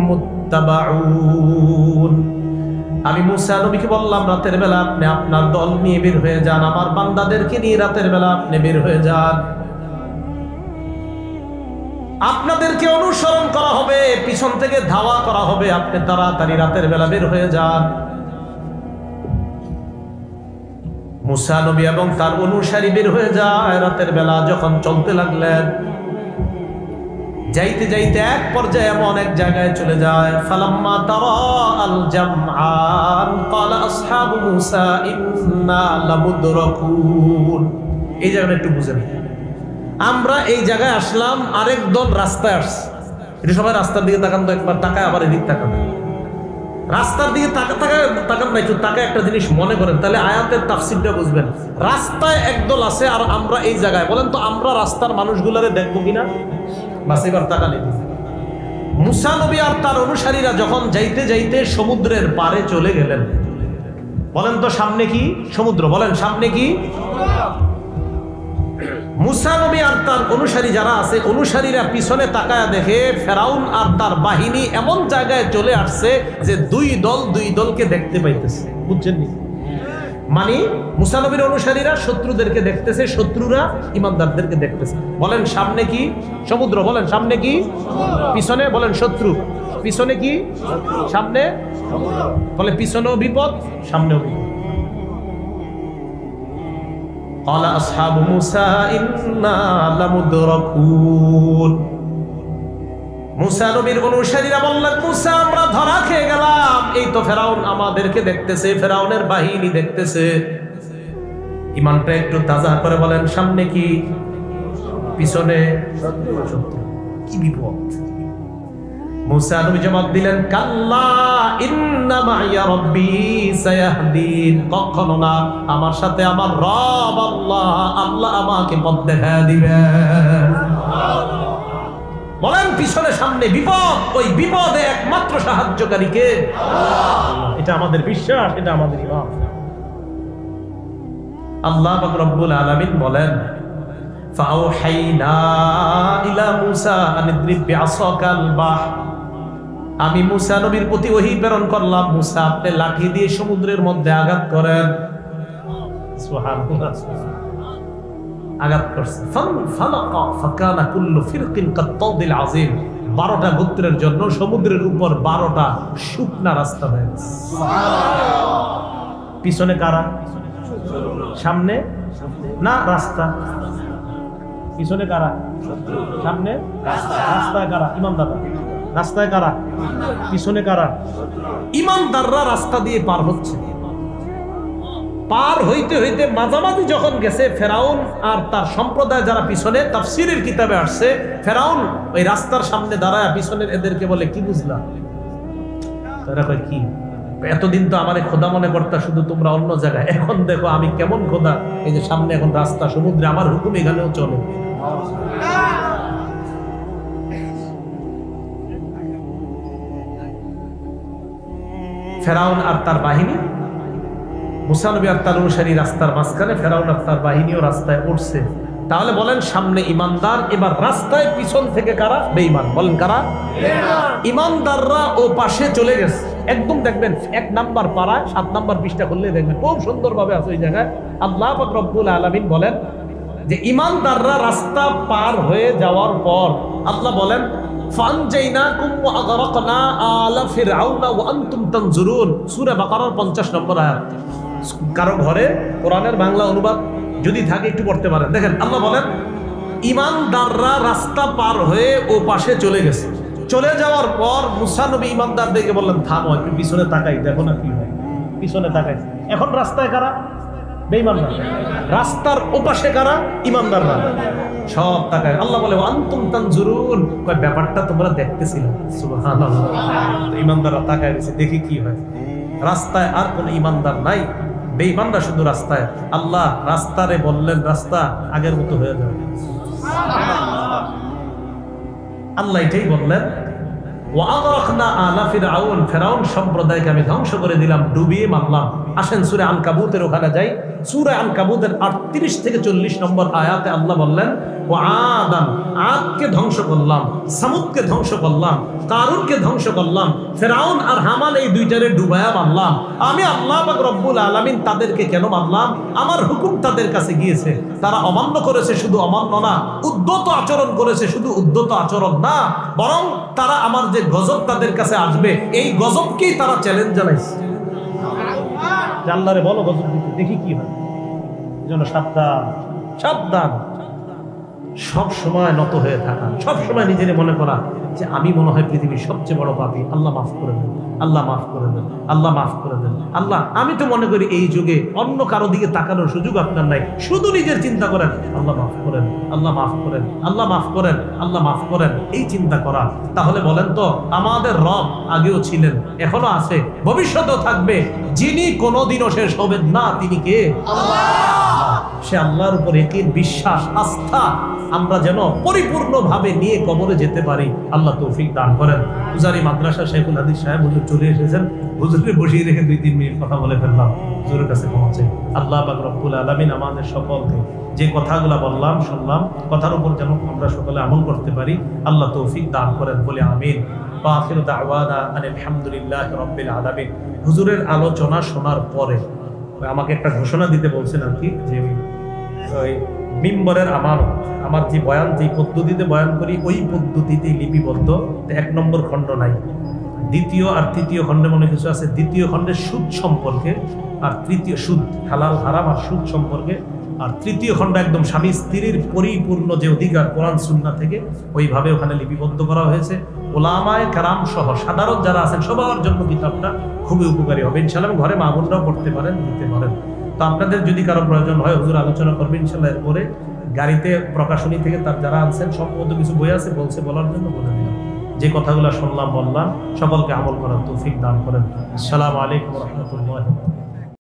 মুত্তাবাউন। আমি মূসা নবীকে বললাম রাতের বেলা আপনি আপনার দল নিয়ে বের হয়ে যান, আমার বান্দাদেরকে নিয়ে রাতের বেলা আপনি বের হয়ে যান, আপনাদেরকে অনুসরণ করা হবে, পিছন থেকে ধাওয়া করা হবে, আপনি তাড়াতাড়ি রাতের বেলা বের হয়ে যান। মূসা নবী এবং তার অনুসারী বের হয়ে যায় রাতের বেলা। যখন চলতে লাগলেন, যাইতে যাইতে এক পর্যায়ে এমন এক জায়গায় চলে যায়, ফালাম্মা তারা আল জামআন ক্বালা আসহাবু মূসা ইন্না লামুদরাকুন। এই জায়গাটা একটু বুঝেন, আমরা এই জায়গায় আসলাম, আরেক দল রাস্তায় আসছে। এটা সবাই রাস্তার দিকে তাকান তো একবার, তাকায় আবার এদিক তাকান। রাস্তার দিকে তাকান না, একটু তাকায় একটা জিনিস মনে করেন, তাহলে আয়াতের তাফসীরটা বুঝবেন। রাস্তায় একদল আছে আর আমরা এই জায়গায়, বলেন তো আমরা রাস্তার মানুষগুলোরে দেখবো কিনা? বাস এবার তাকান। মূসা নবী আর তার অনুসারীরা যখন যাইতে যাইতে সমুদ্রের পাড়ে চলে গেলেন, বলেন তো সামনে কি? সমুদ্র। বলেন সামনে কি? মূসা নবী আর তার অনুসারী যারা আছে, অনুসারীরা পিছনে তাকায়া দেখে ফেরাউন আর তার বাহিনী এমন জায়গায় চলে আসছে যে দুই দলকে দেখতে পাইতেছে। বুঝছেন নি? মানে মূসা নবীর অনুসারীরা শত্রুদেরকে দেখতেছে, শত্রুরা ইমানদারদেরকে দেখতেছে। বলেন সামনে কি? সমুদ্র। বলেন সামনে কি? পিছনে। বলেন শত্রু। পিছনে কি? সামনে। বলে পিছনেও বিপদ, সামনেও বিপদ। ক্বালা আসহাবু মূসা ইন্না লামুদরাকুন। মূসা নবীর অনুসারীরা বললেন, মূসা আমরা ধরা খেয়ে গেলাম, এই তো ফেরাউন আমাদেরকে দেখতেছে, ফেরাউনের বাহিনী দেখতেছে। ইমানটা একটু তাজা করে বলেন সামনে কি? পিছনে শত্রু। কি বিপদ! মূসা নবী জবাব দিলেন, কাল্লা ইন্না মাইয়া রাব্বি সায়াহদিন। কখনো না, আমার সাথে আমার রব আল্লাহ আমাকে পথ দেখায় দিবেন। বলেন পিছনে সামনে বিপদ, ওই বিপদে একমাত্র সাহায্যকারী কে? আল্লাহ। এটা আমাদের বিশ্বাস, এটা আমাদের ঈমান। আল্লাহ পাক রব্বুল আলামিন বলেন, ফাআওহাইনা ইলা মূসা আন ইদরিব বিআসাকাল বাহর। আমি মূসা নবীর প্রতি ওহী প্রেরণ করলাম, মূসা আপনি লাঠি দিয়ে সমুদ্রের মধ্যে আঘাত করেন। সুবহানাল্লাহ। আঘাত করছে, ফালাকা ফাকানা কুল্লু ফিরকিন কাত্তাউদিল আযীম। 12টা গোত্রের জন্য সমুদ্রের উপর 12টা শুকনা রাস্তা হয়ে গেছে। পিছনে কারা? সামনে না রাস্তা? পিছনে কারা? সামনে রাস্তায় কারা? ইমানদাররা। রাস্তায় কারা? পিছনে কারা? ইমানদাররা রাস্তা দিয়ে পার হচ্ছে। পার হইতে হইতে মাঝামাঝি যখন গেছে, ফেরাউন আর তার সম্প্রদায় যারা পিছনে, তাফসীরের কিতাবে আসছে, ফেরাউন ওই রাস্তার সামনে দাঁড়ায় পিছনের এদেরকে বলে, কি বুঝলাম? তারা কয় কি? এতদিন তো আমারে খোদা মনে করতা, শুধু তোমরা অন্য জায়গায়, এখন দেখো আমি কেমন খোদা। এই যে সামনে এখন রাস্তা, সমুদ্রে, আমার হুকুম এখানেও চলে। ফেরাউন আর তার বাহিনী, মূসা নবী আর তার অনুসারী রাস্তার মাঝখানে, ফেরাউন আর তার বাহিনীও রাস্তায় উঠছে। তাহলে বলেন সামনে ইমানদার, এবার রাস্তায় পিছন থেকে কারা? বেঈমান। বলেন কারা? ইমানদাররা ও পাশে চলে গেছে। একদম দেখবেন 1 নাম্বার পাড়ায় 7 নাম্বার পৃষ্ঠা করলে দেখবেন খুব সুন্দরভাবে আছে ওই জায়গায়। আল্লাহ পাক রব্বুল আলামিন বলেন যে ইমানদাররা রাস্তা পার হয়ে যাওয়ার পর আল্লাহ বলেন, ফানজাইনাকুম ওয়া আগরাকনা আলা ফিরআউনা ওয়া আনতুম তানজুরুন। সূরা বাকারার 50 নম্বর আয়াত। কারো ঘরে কোরআনের বাংলা অনুবাদ যদি থাকে একটু পড়তে পারেন। দেখেন আল্লাহ বলেন, ইমানদাররা রাস্তা পার হয়ে ও পাশে চলে গেছে। চলে যাওয়ার পর মূসা নবী ইমানদারদেরকে বললেন, থামো, একটু পিছনে তাকাই, দেখো না কি হয়। পিছনে তাকাই। এখন রাস্তায় কারা? বেঈমানরা। রাস্তার ওপাশে কারা? ইমানদাররা। সব তাকায়। আল্লাহ বলে, আনতুম তানজুরুন। ব্যাপারটা তোমরা দেখতেছিলে। সুবহানাল্লাহ। ইমানদাররা তাকায় রয়েছে, দেখি কি হয়। রাস্তায় আর কোন ইমানদার নাই, বেঈমানরা শুধু রাস্তায়। আল্লাহ রাস্তারে বললেন রাস্তা আগের মতো হয়ে যাবে। আল্লাহ এটাই বললেন, ফেরাউন সম্প্রদায়কে আমি ধ্বংস করে দিলাম, ডুবিয়ে মারলাম। আসেন সূরা আনকাবুতের ওখানে যাই। সূরা আনকাবুতের 38 থেকে 40 নম্বর আয়াতে আল্লাহ বললেন, ও আদান, আদকে ধ্বংস করলাম, সামুদকে ধ্বংস করলাম, কারুনকে ধ্বংস করলাম, ফেরাউন আর হামান এই দুইটারে ডুবায়া মারলাম। আমি আল্লাহ পাক রব্বুল আলামিন তাদেরকে কেন মারলাম? আমার হুকুম তাদের কাছে গিয়েছে, তারা অমান্য করেছে। শুধু অমান্য না, উদ্ধত আচরণ করেছে। শুধু উদ্ধত আচরণ না, বরং তারা আমার যে গজব তাদের কাছে আসবে, এই গজবকেই তারা চ্যালেঞ্জ জানাইছে। আল্লাহরে বলো গজব দিতে, দেখি কি হয়। এজন্য সাবধান, সাবধান। সব সময় নত হয়ে থাকা, সব সময় নিজের মনে করা যে আমি মনে হয় পৃথিবীর সবচেয়ে বড় পাপী, আল্লাহ মাফ করে দেন, আল্লাহ মাফ করে দেন, আল্লাহ মাফ করে দেন। আল্লাহ, আমি তো মনে করি এই যুগে অন্য কারো দিকে তাকানোর সুযোগ আপনার নাই, শুধু নিজের চিন্তা করেন, আল্লাহ মাফ করেন, আল্লাহ মাফ করেন, আল্লাহ মাফ করেন, আল্লাহ মাফ করেন, এই চিন্তা করা। তাহলে বলেন তো, আমাদের রব আগেও ছিলেন, এখনো আছে, ভবিষ্যতেও থাকবে। যিনি কোনোদিনও শেষ হবেন না, তিনি কে? আল্লাহ। সে আল্লাহর উপর একই বিশ্বাস, আস্থা আমরা যেন পরিপূর্ণভাবে নিয়ে কবরে যেতে পারি। আল্লাহ তৌফিক দান করেন। পূজারী মাদ্রাসা শেখুল হাদিস সাহেব হুজুর চলে এসেছেন। হুজুরকে বসিয়ে রেখে 2-3 মিনিট কথা বলে ফেললাম, হুজুরের কাছে পৌঁছে। আল্লাহ পাক রব্বুল আলামিন আমাদের সকলকে যে কথাগুলো বললাম, শুনলাম, কথার উপর যেন আমরা সকলে আমল করতে পারি, আল্লাহ তৌফিক দান করেন বলে আমিন। ওয়া আখিরু দাওয়ানা আলহামদুলিল্লাহি রাব্বিল আলামিন। হুজুরের আলোচনা শোনার পরে আমাকে একটা ঘোষণা দিতে বলছেন আর কি, যে ওই মিম্বরের আমার যে বয়ান, যে পদ্ধতিতে বয়ান করি, ওই পদ্ধতিতেই লিপিবদ্ধ। 1 নম্বর খণ্ড নাই, 2য় আর 3য় খণ্ডে মনে কিছু আছে। 2য় খণ্ডে সুদ সম্পর্কে, আর 3য় সুদ, হালাল হারাম আর সুদ সম্পর্কে, আর 3য় খণ্ড একদম স্বামী স্ত্রীর পরিপূর্ণ যে অধিকার কোরআন সুন্নাহ থেকে, ওইভাবে ওখানে লিপিবদ্ধ করা হয়েছে। ওলামায়ে কেরাম সহ সাধারণ যারা আছেন সবার জন্য কিতাবটা খুবই উপকারী হবে ইনশাআল্লাহ। ঘরে মা বোনরাও পড়তে পারেন, দিতে পারেন। তো আপনাদের যদি কারো প্রয়োজন হয়, হুজুর আলোচনা করবেন ইনশাআল্লাহ। এরপরে গাড়িতে প্রকাশনী থেকে তার যারা আনছেন সম্ভবত কিছু বই আছে, বলছে বলার জন্য বলে দিলাম। যে কথাগুলো শুনলাম, বললাম, সকলকে আমল করার তৌফিক দান করেন। আসসালামু আলাইকুম ওয়া রাহমাতুল্লাহি।